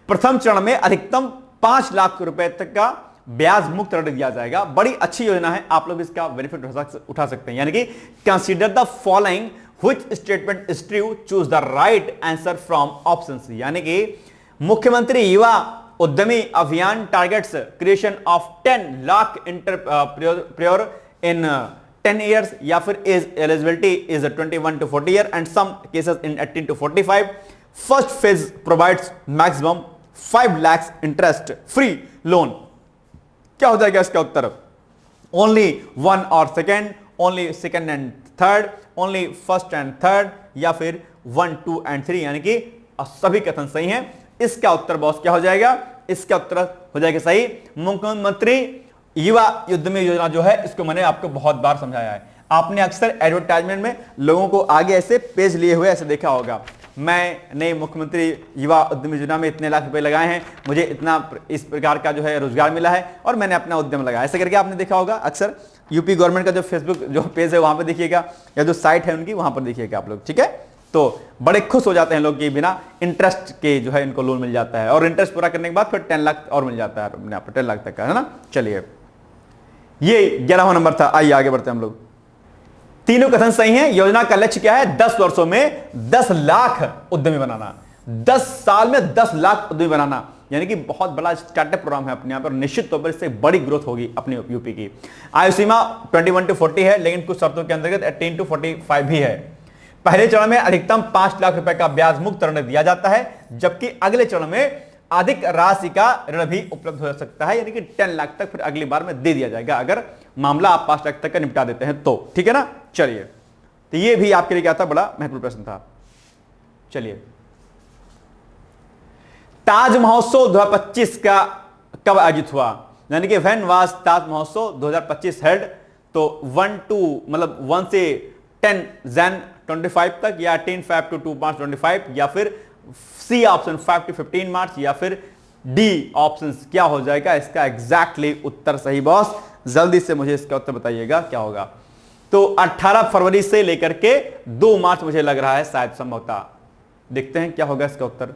प्रथम चरण में अधिकतम 5 लाख रुपए तक का ब्याज मुक्त ऋण दिया जाएगा। बड़ी अच्छी योजना है, आप लोग इसका बेनिफिट उठा सकते हैं। यानी कि consider the following which statement is true, choose the right answer from option C. यानी कि मुख्यमंत्री युवा उद्यमी अभियान targets creation of 10 lakh entrepreneur in 10 years, या फिर age eligibility is 21 to 40 year and some cases in 18 to 45। First phase provides maximum 5 lakhs interest free loan. क्या हो जाएगा इसका उत्तर, ओनली 1 और second, only second and third, only first and third, या फिर 1, 2 and 3, यानी कि सभी कथन सही हैं। इसका उत्तर बॉस क्या हो जाएगा, इसका उत्तर हो जाएगा सही, मुख्यमंत्री युवा उद्यमी योजना जो है, इसको मैंने आपको बहुत बार समझाया है। आपने अक्सर एडवर्टाइजमेंट में लोगों को आगे ऐसे पेज लिए हुए ऐसे देखा होगा, मैंने मुख्यमंत्री युवा उद्यमी योजना में इतने लाख रुपए लगाए हैं, मुझे इतना इस प्रकार का जो है रोजगार मिला है और मैंने अपना उद्यम लगाया, ऐसे करके आपने देखा होगा अक्सर। यूपी गवर्नमेंट का जो फेसबुक जो पेज है वहां पर देखिएगा, या जो साइट है उनकी वहां पर देखिएगा आप लोग, ठीक है। तो बड़े खुश हो जाते हैं लोग कि बिना इंटरेस्ट के जो है इनको लोन मिल जाता है, और इंटरेस्ट पूरा करने के बाद फिर 10 लाख और मिल जाता है, 10 लाख तक का, है ना। चलिए, ये 11वां नंबर था। आइए आगे बढ़ते हैं हम लोग। तीनों कथन सही हैं। योजना का लक्ष्य क्या है, 10 वर्षों में 10 लाख उद्यमी बनाना, 10 साल में 10 लाख उद्यमी बनाना, यानी कि बहुत बड़ा स्टार्टअप प्रोग्राम है अपने यहाँ पर। निश्चित तौर पर इससे बड़ी ग्रोथ होगी अपनी यूपी की। आयु सीमा 21 to 40 है, लेकिन कुछ शर्तों के अंतर्गत 18 to 45 भी है। पहले चरण में अधिकतम 5 लाख रुपए का ब्याज मुक्त ऋण दिया जाता है, जबकि अगले चरण में अधिक राशि का ऋण भी उपलब्ध हो सकता है, यानी कि 10 लाख तक फिर अगली बार में दे दिया जाएगा अगर मामला आप 5 लाख तक का निपटा देते हैं तो, ठीक है ना। चलिए, तो ये भी आपके लिए क्या था, बड़ा महत्वपूर्ण प्रश्न था। चलिए, ताज महोत्सव 2025 का कब आयोजित हुआ, यानी कि व्हेन वाज ताज महोत्सव 2025 हेल्ड, तो 1 से 10 Jan 25 तक, या 10 Feb to 2 March 25, या फिर सी ऑप्शन 5 to 15 मार्च, या फिर डी ऑप्शन क्या हो जाएगा इसका एग्जैक्टली उत्तर सही बॉस, जल्दी से मुझे इसका उत्तर बताइएगा क्या होगा। तो 18 फरवरी से लेकर के 2 मार्च मुझे लग रहा है शायद संभवतः, देखते हैं क्या होगा इसका उत्तर।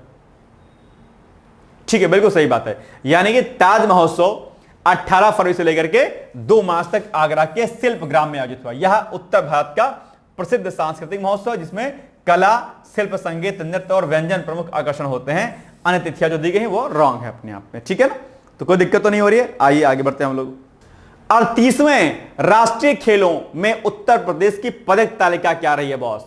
ठीक है, बिल्कुल सही बात है, यानी कि ताज महोत्सव 18 फरवरी से लेकर के 2 मार्च तक आगरा के शिल्पग्राम में आयोजित हुआ। यह उत्तर भारत का प्रसिद्ध सांस्कृतिक महोत्सव जिसमें कला, शिल्प, संगीत, नृत्य और व्यंजन प्रमुख आकर्षण होते हैं। अन्य तिथियां जो दी गई हैं वो रॉन्ग है अपने आप में, ठीक है ना। तो कोई दिक्कत तो नहीं हो रही है। आइए आगे बढ़ते हैं हम लोग। 38वें राष्ट्रीय खेलों में उत्तर प्रदेश की पदक तालिका क्या रही है बॉस?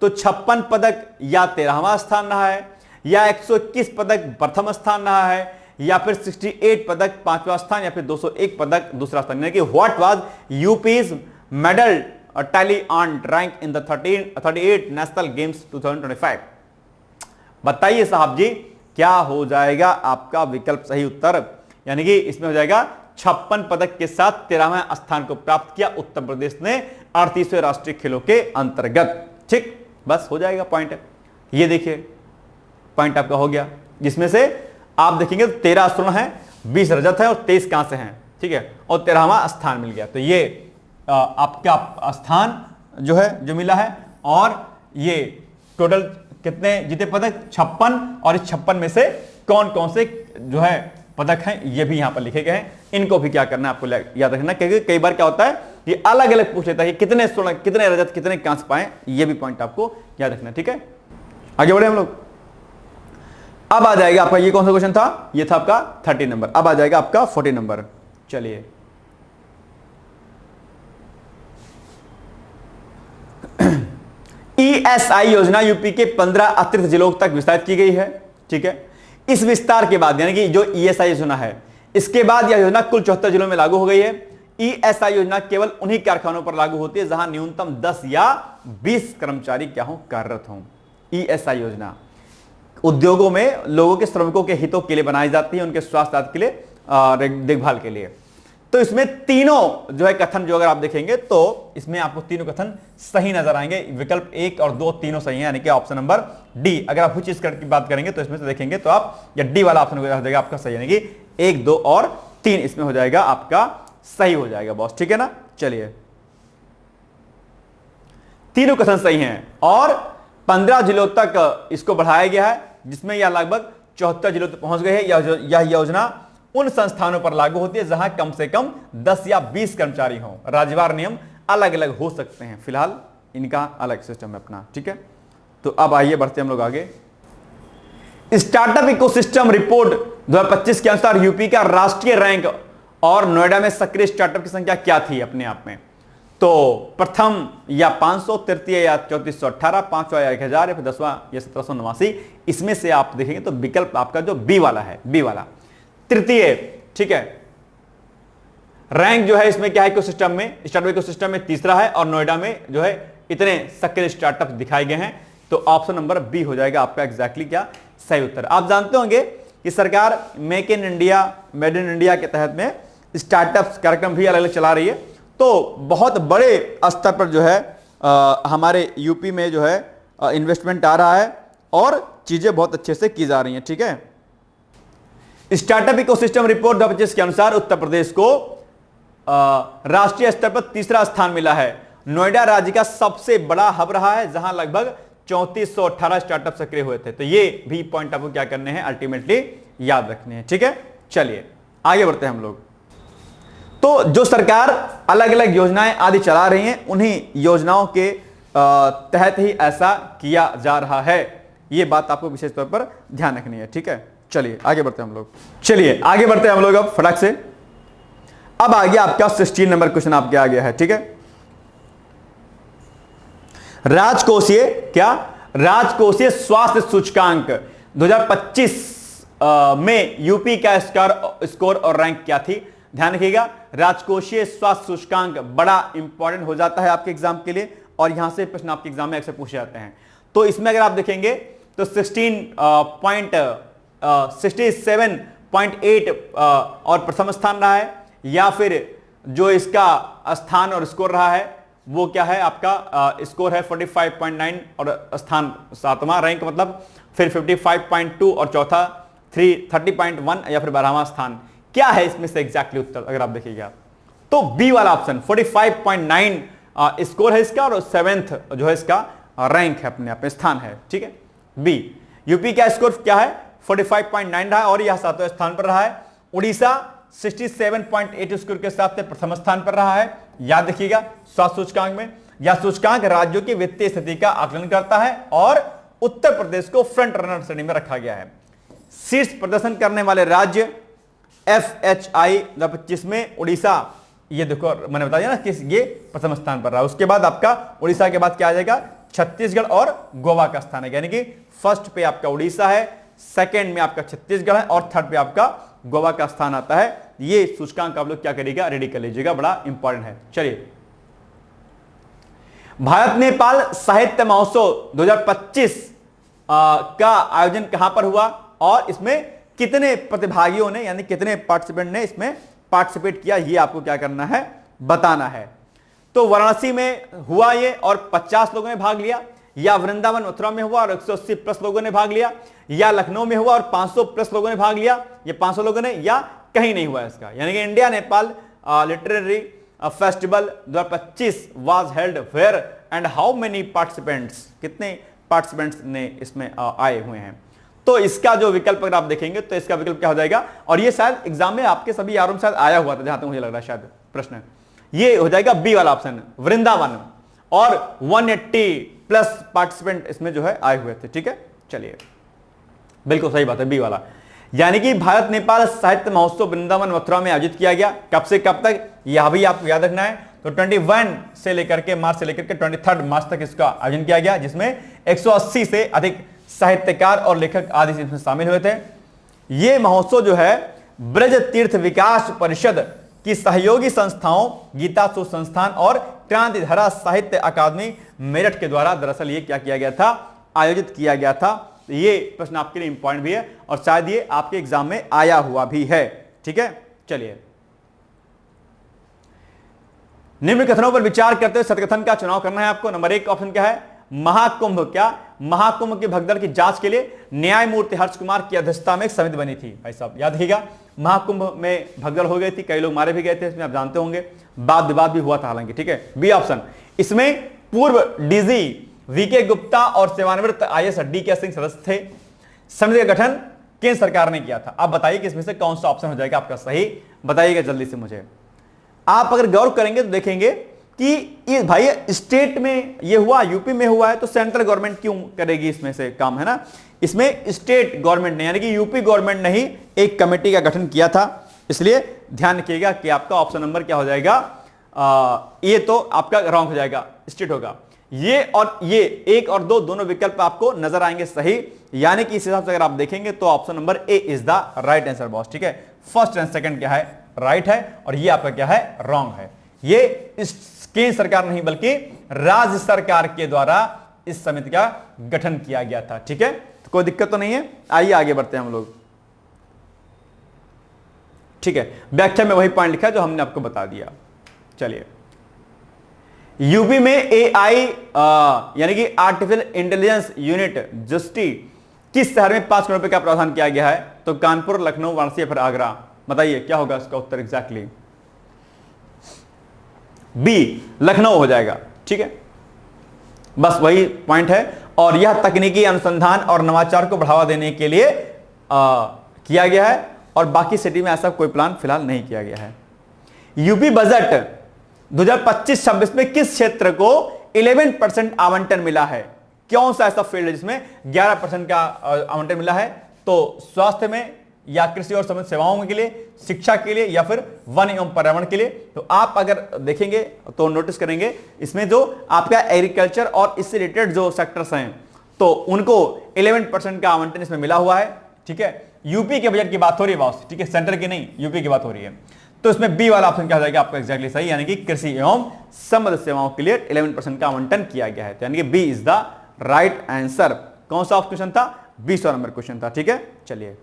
तो 56 पदक या 13वां स्थान रहा है, या 121 पदक प्रथम स्थान रहा है, या फिर 68 पदक 5वां स्थान, या फिर 201 पदक दूसरा स्थान। यानी कि what was यूपीज medal tally on rank in the 38 national games 2025? बताइए साहब जी, क्या हो जाएगा आपका विकल्प सही उत्तर? यानी कि इसमें हो जाएगा 56 पदक के साथ 13वां स्थान को प्राप्त किया उत्तर प्रदेश ने 38वें राष्ट्रीय खेलों के अंतर्गत। ठीक, बस हो जाएगा पॉइंट। ये देखिए पॉइंट आपका हो गया, जिसमें से आप देखेंगे 13 स्वर्ण है, 20 रजत है और 23 कांस्य हैं, ठीक है, और 13वां स्थान मिल गया। तो ये आपका स्थान जो है जो मिला है, और ये टोटल कितने जीते पदक? 56, और इस 56 में से कौन कौन से जो है पदक हैं ये भी यहां पर लिखे गए हैं। इनको भी क्या करना है आपको याद रखना, क्योंकि कई बार क्या होता है कि अलग अलग पूछ लेता है कि कितने स्वर्ण, कितने रजत, कितने कांस्य पाए, ये भी पॉइंट आपको याद रखना, ठीक है। आगे बढ़े हम लोग। अब आ जाएगा आपका, ये कौन सा क्वेश्चन था? ये था आपका 30 नंबर। अब आ जाएगा आपका 40 नंबर। चलिए ESI योजना यूपी के 15 अतिरिक्त जिलों तक विस्तारित की गई है, ठीक है। इस विस्तार के बाद, यानी कि जो ESI योजना है, इसके बाद यह योजना कुल 74 जिलों में लागू हो गई है। ESI योजना केवल उन्हीं कारखानों पर लागू होती है जहां न्यूनतम 10 या 20 कर्मचारी क्या हो, कार्यरत हों। ESI योजना उद्योगों में लोगों के, श्रमिकों के हितों के लिए बनाई जाती है, उनके स्वास्थ्य के लिए, देखभाल के लिए। तो इसमें तीनों जो है कथन, जो अगर आप देखेंगे तो इसमें आपको तीनों कथन सही नजर आएंगे। विकल्प 1 और 2 तीनों सही है, यानी कि ऑप्शन नंबर डी। अगर आप कुछ चीज की बात करेंगे तो इसमें से देखेंगे तो आप, या डी वाला ऑप्शन हो जाएगा आपका सही, यानी कि 1, 2 और 3 इसमें हो जाएगा आपका सही हो जाएगा बॉस, ठीक है ना। चलिए, तीनों कथन सही हैं और 15 जिलों तक इसको बढ़ाया गया है, जिसमें यह लगभग 74 जिलों तक पहुंच गए हैं। यह योजना उन संस्थानों पर लागू होती है जहां कम से कम 10 या 20 कर्मचारी हों। राज्यवार नियम अलग अलग हो सकते हैं, फिलहाल इनका अलग सिस्टम है अपना, ठीक है। तो अब आइए बढ़ते हम लोग आगे। स्टार्टअप इकोसिस्टम रिपोर्ट 2025 के अनुसार यूपी का राष्ट्रीय रैंक और नोएडा में सक्रिय स्टार्टअप की संख्या क्या थी अपने आप में? तो प्रथम या 500, तृतीय या 3418, पांचवा या 1000, या फिर 10वां या 1789। इसमें से आप देखेंगे तो विकल्प आपका जो बी वाला है, बी वाला तृतीय, ठीक है। रैंक जो है इसमें क्या है इकोसिस्टम में, स्टार्टअप इकोसिस्टम में तीसरा है, और नोएडा में जो है इतने सक्रिय स्टार्टअप दिखाए गए हैं। तो ऑप्शन नंबर बी हो जाएगा आपका एग्जैक्टली क्या सही उत्तर। आप जानते होंगे कि सरकार make in India, made in India के तहत में स्टार्टअप्स कार्यक्रम भी अलग अलग चला रही है। तो बहुत बड़े स्तर पर जो है हमारे यूपी में जो है इन्वेस्टमेंट आ रहा है और चीजें बहुत अच्छे से की जा रही हैं, ठीक है। स्टार्टअप इकोसिस्टम रिपोर्ट 2025 के अनुसार उत्तर प्रदेश को राष्ट्रीय स्तर पर तीसरा स्थान मिला है। नोएडा राज्य का सबसे बड़ा हब रहा है, जहां लगभग 3418 स्टार्टअप सक्रिय हुए थे। तो ये भी पॉइंट आपको क्या करने हैं, अल्टीमेटली याद रखने हैं, ठीक है। चलिए आगे बढ़ते हैं हम लोग। तो जो सरकार अलग अलग योजनाएं आदि चला रही हैं, उन्हीं योजनाओं के तहत ही ऐसा किया जा रहा है। ये बात आपको विशेष तौर पर ध्यान रखनी है, ठीक है। चलिए आगे बढ़ते हैं हम लोग। चलिए आगे बढ़ते हैं हम लोग अब फटाक से। अब आ गया आपका 16 नंबर क्वेश्चन आपके आ गया है, ठीक है। राजकोषीय क्या, राजकोषीय स्वास्थ्य सूचकांक 2025 में यूपी का स्कोर और रैंक क्या थी? ध्यान रखिएगा, राजकोषीय स्वास्थ्य सूचकांक बड़ा इंपॉर्टेंट हो जाता है आपके एग्जाम के लिए, और यहां से प्रश्न आपके एग्जाम में अक्सर पूछे जाते हैं। तो इसमें अगर आप देखेंगे तो 67.8 और प्रथम स्थान रहा है, या फिर जो इसका स्थान और स्कोर रहा है वो क्या है आपका स्कोर है 45.9 और स्थान 7वां रैंक मतलब, फिर 55.2 और चौथा 30.1 या फिर 12वां स्थान। क्या है इसमें से एग्जैक्टली उत्तर अगर आप देखिएगा तो बी वाला ऑप्शन 45.9 स्कोर है इसका, और 7th जो है इसका रैंक है, अपने आप में स्थान है, ठीक है। बी, यूपी का स्कोर क्या है 45.9 रहा है और यह 7वें स्थान पर रहा है। उड़ीसा 67.8 स्कोर के साथ प्रथम स्थान पर रहा है। याद रखिएगा स्वास्थ्य सूचकांक में, यह सूचकांक राज्यों की वित्तीय स्थिति का आकलन करता है और उत्तर प्रदेश को फ्रंट रनर श्रेणी में रखा गया है। शीर्ष प्रदर्शन करने वाले राज्य FHI 2025 में उड़ीसा, ये देखो मैंने बता दिया ना कि ये प्रथम स्थान पर रहा। उसके बाद आपका उड़ीसा के बाद क्या आ जाएगा, छत्तीसगढ़ और गोवा का स्थान है, यानी कि फर्स्ट पे आपका उड़ीसा है, सेकंड में आपका छत्तीसगढ़ है और थर्ड पे आपका गोवा का स्थान आता है। ये सूचकांक आप लोग क्या करिएगा, रेडी कर लीजिएगा, बड़ा इंपॉर्टेंट है। चलिए, भारत नेपाल साहित्य महोत्सव 2025 का आयोजन कहां पर हुआ और इसमें कितने प्रतिभागियों ने यानी कितने पार्टिसिपेंट ने इसमें पार्टिसिपेट किया, ये आपको क्या करना है, बताना है। तो वाराणसी में हुआ ये और 50 लोगों ने भाग लिया, या वृंदावन मथुरा में हुआ और 180 प्लस लोगों ने भाग लिया, या लखनऊ में हुआ और 500 प्लस लोगों ने भाग लिया, ये 500 लोगों ने, या कहीं नहीं हुआ इसका। यानी कि India Nepal literary festival 2025 was held where and how many participants, कितने पार्टिसिपेंट्स ने इसमें आए हुए हैं। तो इसका जो विकल्प अगर आप देखेंगे तो इसका विकल्प क्या हो जाएगा, और ये शायद एग्जाम में आपके सभी यारों में शायद आया हुआ था, जहां तक मुझे लग रहा है शायद प्रश्न, ये हो जाएगा बी वाला ऑप्शन, वृंदावन, और 180 प्लस पार्टिसिपेंट इसमें जो है आए हुए थे। ठीक है, चलिए, बिल्कुल सही बात है, बी वाला। यानी कि भारत नेपाल साहित्य महोत्सव वृंदावन मथुरा में आयोजित किया गया, कब से कब तक, यह भी आपको याद रखना है। तो 21 से लेकर के मार्च से लेकर के 23 मार्च तक इसका आयोजन किया गया, जिसमें 180 से अधिक साहित्यकार और लेखक आदि इसमें शामिल हुए थे। यह महोत्सव जो है ब्रज तीर्थ विकास परिषद की सहयोगी संस्थाओं गीता शोध संस्थान और क्रांतिधारा साहित्य अकादमी मेरठ के द्वारा दरअसल ये क्या किया गया था, आयोजित किया गया था। ये प्रश्न आपके लिए इंपॉर्टेंट भी है और शायद ये आपके एग्जाम में आया हुआ भी है। ठीक है, चलिए, निम्न कथनों पर विचार करते हुए सत्कथन का चुनाव करना है आपको। नंबर 1 ऑप्शन क्या है, महाकुंभ, क्या महाकुंभ की भगदड़ की जांच के लिए न्यायमूर्ति हर्ष कुमार की अध्यक्षता में एक समिति बनी थी। भाई साहब याद रखिएगा, महाकुंभ में भगदड़ हो गई थी, कई लोग मारे भी गए थे, इसमें आप जानते होंगे, वाद विवाद भी हुआ था हालांकि। ठीक है, बी ऑप्शन, इसमें पूर्व डीजी वीके गुप्ता और सेवानिवृत्त IAS DK सिंह सदस्य थे। समिति का गठन केंद्र सरकार ने किया था। आप बताइए कि इसमें से कौन सा ऑप्शन हो जाएगा आपका सही, बताइएगा जल्दी से मुझे। आप अगर गौर करेंगे तो देखेंगे कि ये भाई स्टेट में ये हुआ, यूपी में हुआ है, तो सेंट्रल गवर्नमेंट क्यों करेगी इसमें से काम, है ना। इसमें स्टेट गवर्नमेंट ने यानी कि यूपी गवर्नमेंट ने ही एक कमेटी का गठन किया था, इसलिए ध्यान रखिएगा कि आपका ऑप्शन नंबर क्या हो जाएगा, ये तो आपका रॉन्ग हो जाएगा, स्टेट होगा। ये और ये 1 और 2 दोनों विकल्प आपको नजर आएंगे सही, यानी कि इस हिसाब से अगर आप देखेंगे तो option number A is the right answer boss. ठीक है, फर्स्ट एंड सेकंड क्या है, राइट है, और ये आपका क्या है, रॉन्ग है। ये केंद्र सरकार नहीं बल्कि राज्य सरकार के द्वारा इस समिति का गठन किया गया था। ठीक है, तो कोई दिक्कत तो नहीं है, आइए आगे बढ़ते हैं हम लोग। ठीक है, व्याख्या में वही पॉइंट लिखा है जो हमने आपको बता दिया। चलिए, यूपी में AI यानी कि आर्टिफिशियल इंटेलिजेंस यूनिट जुस्टी किस शहर में 5 करोड़ रुपए का प्रावधान किया गया है, तो कानपुर, लखनऊ, वाराणसी या फिर आगरा, बताइए क्या होगा इसका उत्तर एग्जैक्टली। बी लखनऊ हो जाएगा। ठीक है, बस वही पॉइंट है, और यह तकनीकी अनुसंधान और नवाचार को बढ़ावा देने के लिए किया गया है, और बाकी सिटी में ऐसा कोई प्लान फिलहाल नहीं किया गया है। यूपी बजट 2025-26 में किस क्षेत्र को 11% आवंटन मिला है, कौन सा ऐसा फील्ड है जिसमें 11% का आवंटन मिला है, तो स्वास्थ्य में, या कृषि और समृद्ध सेवाओं के लिए, शिक्षा के लिए, या फिर वन एवं पर्यावरण के लिए। तो आप अगर देखेंगे तो नोटिस करेंगे इसमें जो आपका एग्रीकल्चर और इससे रिलेटेड जो सेक्टर्स हैं तो उनको 11% का आवंटन इसमें मिला हुआ है। ठीक है, यूपी के बजट की बात हो रही है बॉस, ठीक है, सेंटर की नहीं, यूपी की बात हो रही है। तो इसमें बी वाला ऑप्शन क्या हो जाएगा आपका एग्जैक्टली सही, यानी कि कृषि एवं समृद्ध सेवाओं के लिए 11% का आवंटन किया गया है, यानी कि B is the right answer. कौन सा क्वेश्चन था, 20वां नंबर क्वेश्चन था। ठीक है, चलिए,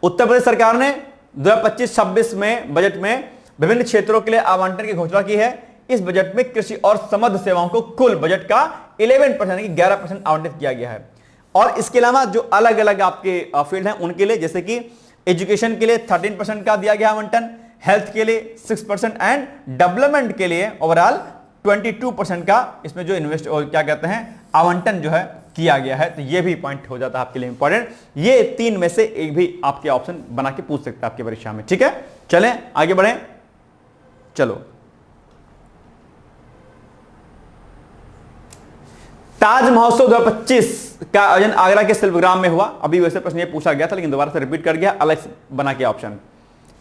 उत्तर प्रदेश सरकार ने 2025-26 में बजट में विभिन्न क्षेत्रों के लिए आवंटन की घोषणा की है। इस बजट में कृषि और समृद्ध सेवाओं को कुल बजट का 11% यानी कि 11% आवंटित किया गया है, और इसके अलावा जो अलग अलग आपके फील्ड हैं उनके लिए, जैसे कि एजुकेशन के लिए 13% का दिया गया आवंटन, हेल्थ के लिए 6% एंड डेवलपमेंट के लिए ओवरऑल 22% का इसमें जो इन्वेस्ट क्या कहते हैं आवंटन जो है किया गया है। तो ये भी पॉइंट हो जाता है आपके लिए इंपॉर्टेंट। ये 3 में से एक भी आपके ऑप्शन बना के पूछ सकता है आपकी परीक्षा में। ठीक है, चलें आगे बढ़ें। चलो, ताज महोत्सव 2025 का आयोजन आगरा के शिल्पग्राम में हुआ। अभी वैसे प्रश्न ये पूछा गया था लेकिन दोबारा से रिपीट कर गया, अलग से बना के ऑप्शन।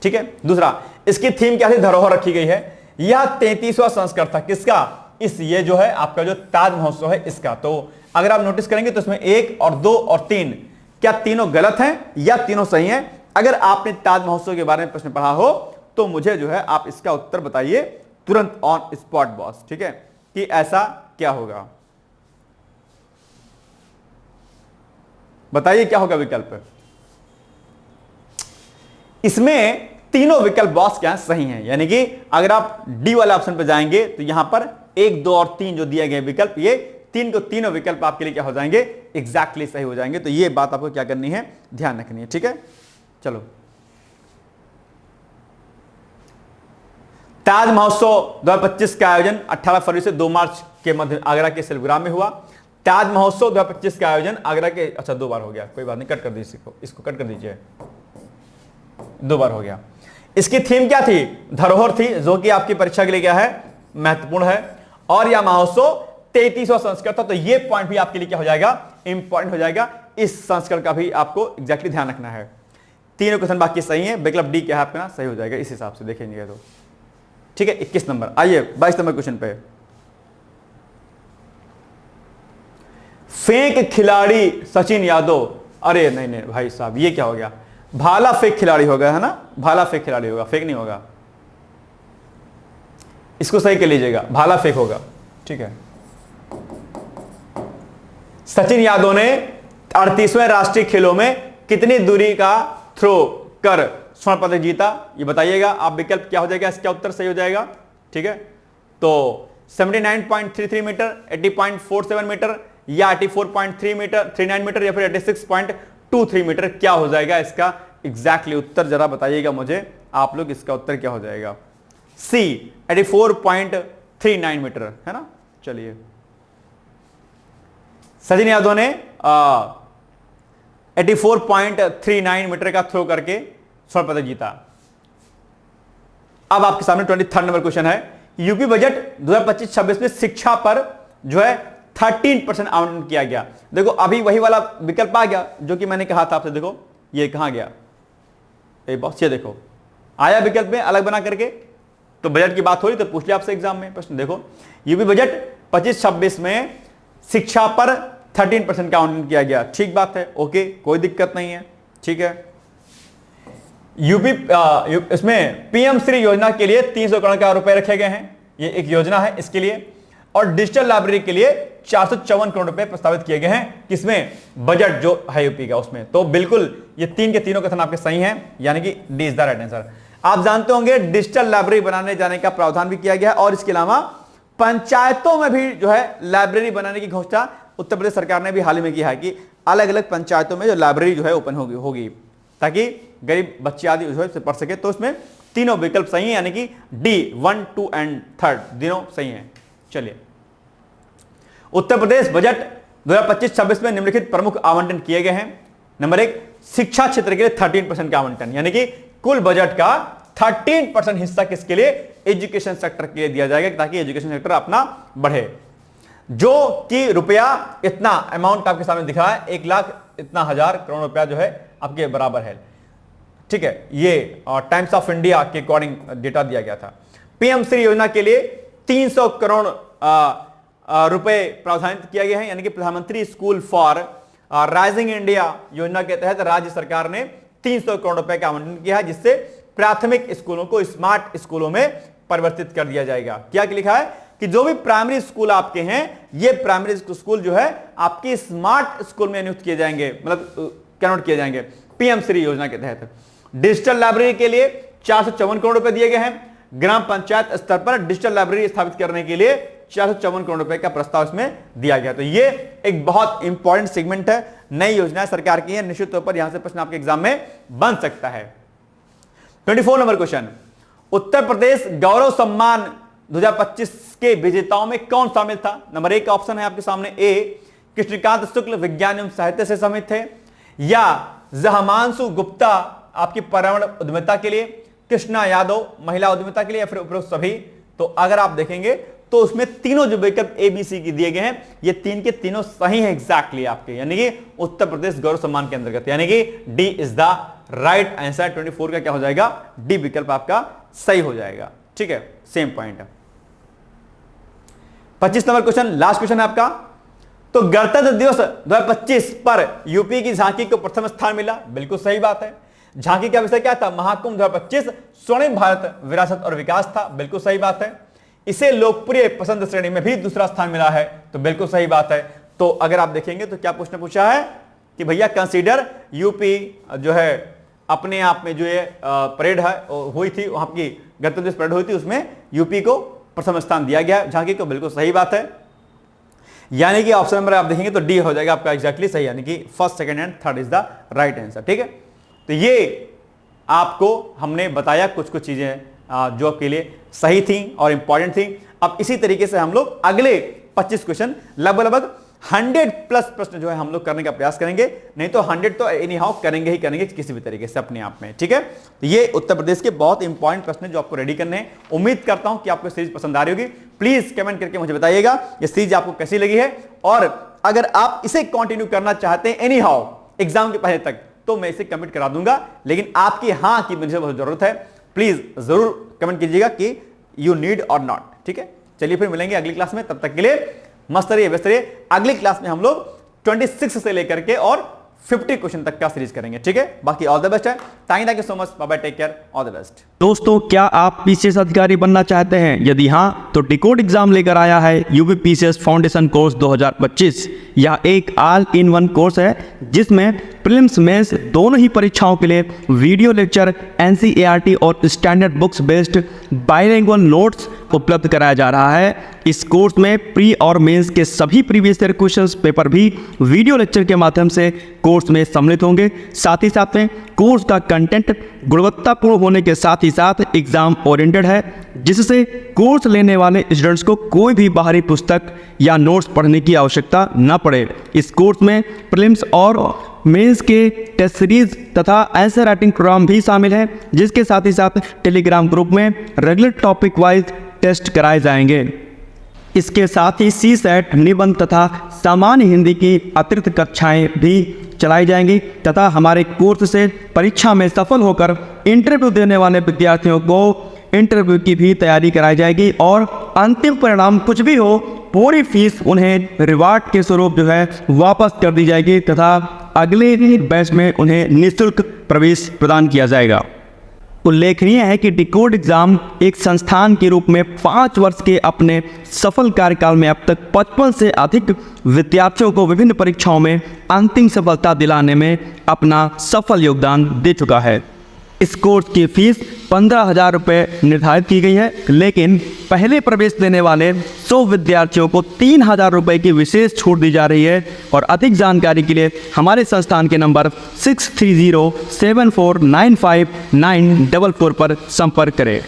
ठीक है, दूसरा, इसकी थीम क्या थी? धरोहर रखी गई है। यह 33वां संस्करण था किसका? इस ये जो है आपका जो ताज महोत्सव है इसका। तो अगर आप नोटिस करेंगे तो इसमें 1 और 2 और 3 क्या तीनों गलत हैं या तीनों सही हैं? अगर आपने ताज महोत्सव के बारे में प्रश्न पढ़ा हो तो मुझे जो है आप इसका उत्तर बताइए तुरंत ऑन स्पॉट बॉस। ठीक है, कि ऐसा क्या होगा, बताइए क्या होगा विकल्प। इसमें तीनों विकल्प बॉस क्या सही हैं, यानी कि अगर आप डी वाले ऑप्शन पर जाएंगे तो यहां पर 1, 2 और 3 जो दिए गए विकल्प, ये तीनों विकल्प आपके लिए क्या हो जाएंगे? एग्जैक्टली सही हो जाएंगे। तो ये बात आपको क्या करनी है? ध्यान रखनी है। ठीक है, चलो। ताज महोत्सव 2025 का आयोजन 18 फरवरी से 2 मार्च के मध्य आगरा के शिल्पग्राम में हुआ। ताज महोत्सव 2025 का आयोजन आगरा के, अच्छा 2 बार हो गया, कोई बात नहीं, कट कर दीजिए इसको कट कर दीजिए, 2 बार हो गया। इसकी थीम क्या थी? धरोहर थी, जो कि आपकी परीक्षा के लिए क्या है? महत्वपूर्ण है। और यह महोत्सव 33वां संस्करण था। तो ये पॉइंट भी आपके लिए क्या हो जाएगा? इंपॉर्टेंट हो जाएगा। इस संस्करण का भी आपको एग्जैक्टली ध्यान रखना है। तीनों क्वेश्चन बाकी सही है, विकल्प डी क्या है आपका सही हो जाएगा इस हिसाब से देखेंगे तो। ठीक है, 21 नंबर। आइए 22 नंबर क्वेश्चन पे। फेंक खिलाड़ी सचिन यादव, अरे नहीं भाई साहब, ये क्या हो गया? भाला फेंक खिलाड़ी होगा, है ना? भाला फेंक खिलाड़ी होगा, फेंक नहीं होगा। इसको सही कर लीजिएगा, भाला फेंक होगा। ठीक है, सचिन यादव ने 38वें राष्ट्रीय खेलों में कितनी दूरी का थ्रो कर स्वर्ण पदक जीता? ये बताइएगा आप। विकल्प क्या हो जाएगा? इसका उत्तर सही हो जाएगा। ठीक है, तो 79.33 मीटर, 80.47 मीटर या 84.3 मीटर 39 मीटर या फिर 86.23 मीटर, क्या हो जाएगा इसका एग्जैक्टली उत्तर? जरा बताइएगा मुझे आप लोग, इसका उत्तर क्या हो जाएगा? सी 84.39 मीटर, है ना? चलिए, सचिन यादव ने 84.39 मीटर का थ्रो करके स्वर्ण पदक जीता। अब आपके सामने 23rd नंबर क्वेश्चन है। यूपी बजट 2025-26 में शिक्षा पर जो है 13% आवंटन किया गया। देखो अभी वही वाला विकल्प आ गया जो कि मैंने कहा था आपसे। देखो ये कहां गया? बॉस ये देखो आया विकल्प में अलग बना करके। तो बजट की बात हो रही तो पूछ लिया आपसे एग्जाम में प्रश्न। देखो यूपी बजट 25-26 में शिक्षा पर 13% का आवंटन किया गया। ठीक बात है, ओके, कोई दिक्कत नहीं है। ठीक है, यूपी इसमें पीएम श्री योजना के लिए 300 करोड़ का रुपए रखे गए हैं। ये एक योजना है इसके लिए। और डिजिटल लाइब्रेरी के लिए 454 करोड़ रुपए प्रस्तावित किए गए हैं। किसमें? बजट जो है यूपी का उसमें। तो बिल्कुल ये तीन के तीनों कथन आपके सही हैं, यानी कि D is the right answer. आप जानते होंगे डिजिटल लाइब्रेरी बनाने जाने का प्रावधान भी किया गया है और इसके अलावा पंचायतों में भी जो है लाइब्रेरी बनाने की घोषणा उत्तर प्रदेश सरकार ने भी हाल ही में किया है कि अलग अलग पंचायतों में जो लाइब्रेरी जो है ओपन होगी ताकि गरीब बच्चे आदि जो है पढ़ सके। तो इसमें तीनों विकल्प सही हैं, यानी कि डी 1, 2 एंड 3 तीनों सही हैं। चलिए, उत्तर प्रदेश बजट 2025-26 में निम्नलिखित प्रमुख आवंटन किए गए हैं। नंबर 1, शिक्षा क्षेत्र के लिए 13% का आवंटन, यानी कि कुल बजट का 13% हिस्सा किसके लिए? एजुकेशन सेक्टर के लिए दिया जाएगा ताकि एजुकेशन सेक्टर अपना बढ़े। जो कि रुपया इतना अमाउंट आपके सामने दिखा है, 1 लाख इतना हजार करोड़ रुपया जो है आपके बराबर है। ठीक है, ये टाइम्स ऑफ इंडिया के अकॉर्डिंग डेटा दिया गया था। पीएम श्री योजना के लिए 300 करोड़ रुपए प्रावधानित किया गया है, यानी कि प्रधानमंत्री स्कूल फॉर राइजिंग इंडिया योजना के तहत राज्य सरकार ने 300 करोड़ रुपए का आवंटन किया है, जिससे प्राथमिक स्कूलों को स्मार्ट स्कूलों में परिवर्तित कर दिया जाएगा। क्या लिखा है कि जो भी प्राइमरी स्कूल आपके हैं, ये प्राइमरी स्कूल जो है आपकी स्मार्ट स्कूल में नियुक्त किए जाएंगे, मतलब कन्वर्ट किए जाएंगे पीएम श्री योजना के तहत। डिजिटल लाइब्रेरी के लिए 454 करोड़ रुपए दिए गए हैं। ग्राम पंचायत स्तर पर डिजिटल लाइब्रेरी स्थापित करने के लिए 454 करोड़ रुपए का प्रस्ताव इसमें दिया गया। तो ये एक बहुत इंपॉर्टेंट सेगमेंट है, नई योजना सरकार की है, निश्चित तौर पर यहां से प्रश्न आपके एग्जाम में बन सकता है। 24 नंबर क्वेश्चन, उत्तर प्रदेश गौरव सम्मान 2025 के विजेताओं में कौन शामिल था? नंबर 1 का ऑप्शन है आपके सामने, ए कृष्णकांत शुक्ल विज्ञान एवं साहित्य से सम्मिलित थे, या जहमांशु गुप्ता आपकी पर्यावरण उद्यमिता के लिए, कृष्णा यादव महिला उद्यमिता के लिए, या फिर उपरोक्त सभी। तो अगर आप देखेंगे तो उसमें तीनों जो विकल्प ए बी सी की दिए गए हैं ये तीन के तीनों सही हैं एग्जैक्टली आपके, यानी कि उत्तर प्रदेश गौरव सम्मान के अंतर्गत, यानी कि D is the right answer. 24 का क्या हो जाएगा, डी विकल्प आपका सही हो जाएगा। ठीक है, सेम पॉइंट है। 25 नंबर क्वेश्चन, लास्ट क्वेश्चन है आपका। तो गणतंत्र दिवस 2025 पर यूपी की झांकी को प्रथम स्थान मिला, बिल्कुल सही बात है। झांकी का विषय क्या था, महाकुंभ 2025 स्वर्णिम भारत विरासत और विकास था, बिल्कुल सही बात है। इसे लोकप्रिय पसंद श्रेणी में भी दूसरा स्थान मिला है, तो बिल्कुल सही बात है। तो अगर आप देखेंगे तो क्या प्रश्न पूछा है कि भैया कंसीडर यूपी जो है अपने आप में जो ये परेड है हुई थी, वहां की गणतंत्र दिवस परेड हुई थी, उसमें यूपी को प्रथम स्थान दिया गया झांकी को, बिल्कुल सही बात है। यानी कि ऑप्शन नंबर आप देखेंगे तो डी हो जाएगा आपका एग्जैक्टली सही, यानी कि first, second and third is the right answer. ठीक है, तो ये आपको हमने बताया कुछ कुछ चीजें जो आपके लिए सही थी और इंपॉर्टेंट थी। अब इसी तरीके से हम लोग अगले 25 क्वेश्चन लगभग 100 प्लस प्रश्न जो है हम लोग करने का प्रयास करेंगे, नहीं तो 100 तो एनी हाउ करेंगे ही करेंगे किसी भी तरीके से अपने आप में। ठीक है, तो ये उत्तर प्रदेश के बहुत इंपॉर्टेंट प्रश्न जो आपको रेडी करने हैं। उम्मीद करता हूं कि आपको सीरीज पसंद आ रही होगी। प्लीज कमेंट करके मुझे बताइएगा ये सीरीज आपको कैसी लगी है, और अगर आप इसे कंटिन्यू करना चाहते हैं एनी हाउ एग्जाम के पहले तक, तो मैं इसे कमिट करा दूंगा, लेकिन आपकी हाँ की मुझे बहुत जरूरत है। प्लीज जरूर कमेंट कीजिएगा कि यू नीड और नॉट। ठीक है, चलिए फिर मिलेंगे अगली क्लास में, तब तक के लिए मस्त रहिए, व्यस्त रहिए। अगली क्लास में हम लोग 26 से लेकर के और 50 क्वेश्चन तक का सीरीज करेंगे। ठीक है, बाकी ऑल द बेस्ट है। Thank you so much, bye bye, take care, all the best. दोस्तों, क्या आप पीसीएस अधिकारी बनना चाहते हैं? यदि हाँ, तो डिकोड एग्जाम लेकर आया है यूपी पीसीएस फाउंडेशन कोर्स 2025। यह एक ऑल इन वन कोर्स है जिसमें प्रीलिम्स मेंस दोनों ही परीक्षाओं के लिए वीडियो लेक्चर, एनसीईआरटी और standard books based bilingual notes उपलब्ध कराया जा रहा है। इस कोर्स में प्री और मेंस के सभी प्रीवियस ईयर क्वेश्चंस पेपर भी वीडियो लेक्चर के माध्यम से कोर्स में सम्मिलित होंगे। साथ ही साथ में कोर्स का कंटेंट गुणवत्तापूर्ण होने के साथ ही साथ एग्जाम ओरिएंटेड है, जिससे कोर्स लेने वाले स्टूडेंट्स को कोई भी बाहरी पुस्तक या नोट्स पढ़ने की आवश्यकता न पड़े। इस कोर्स में प्रीलिम्स और मेंस के टेस्ट सीरीज तथा आंसर राइटिंग प्रोग्राम भी शामिल है, जिसके साथ ही साथ टेलीग्राम ग्रुप में रेगुलर टॉपिक वाइज टेस्ट कराए जाएंगे। इसके साथ ही सीसेट, निबंध तथा सामान्य हिंदी की अतिरिक्त कक्षाएं भी चलाई जाएंगी तथा हमारे कोर्स से परीक्षा में सफल होकर इंटरव्यू देने वाले विद्यार्थियों को इंटरव्यू की भी तैयारी कराई जाएगी, और अंतिम परिणाम कुछ भी हो, पूरी फीस उन्हें रिवार्ड के स्वरूप जो है वापस कर दी जाएगी तथा अगले बैच में उन्हें निःशुल्क प्रवेश प्रदान किया जाएगा। उल्लेखनीय है कि डिकोड एग्जाम एक संस्थान के रूप में 5 वर्ष के अपने सफल कार्यकाल में अब तक 55 से अधिक विद्यार्थियों को विभिन्न परीक्षाओं में अंतिम सफलता दिलाने में अपना सफल योगदान दे चुका है। इस कोर्स की फीस 15,000 रुपये निर्धारित की गई है, लेकिन पहले प्रवेश देने वाले 100 विद्यार्थियों को 3,000 रुपये की विशेष छूट दी जा रही है। और अधिक जानकारी के लिए हमारे संस्थान के नंबर 6307495944 पर संपर्क करें।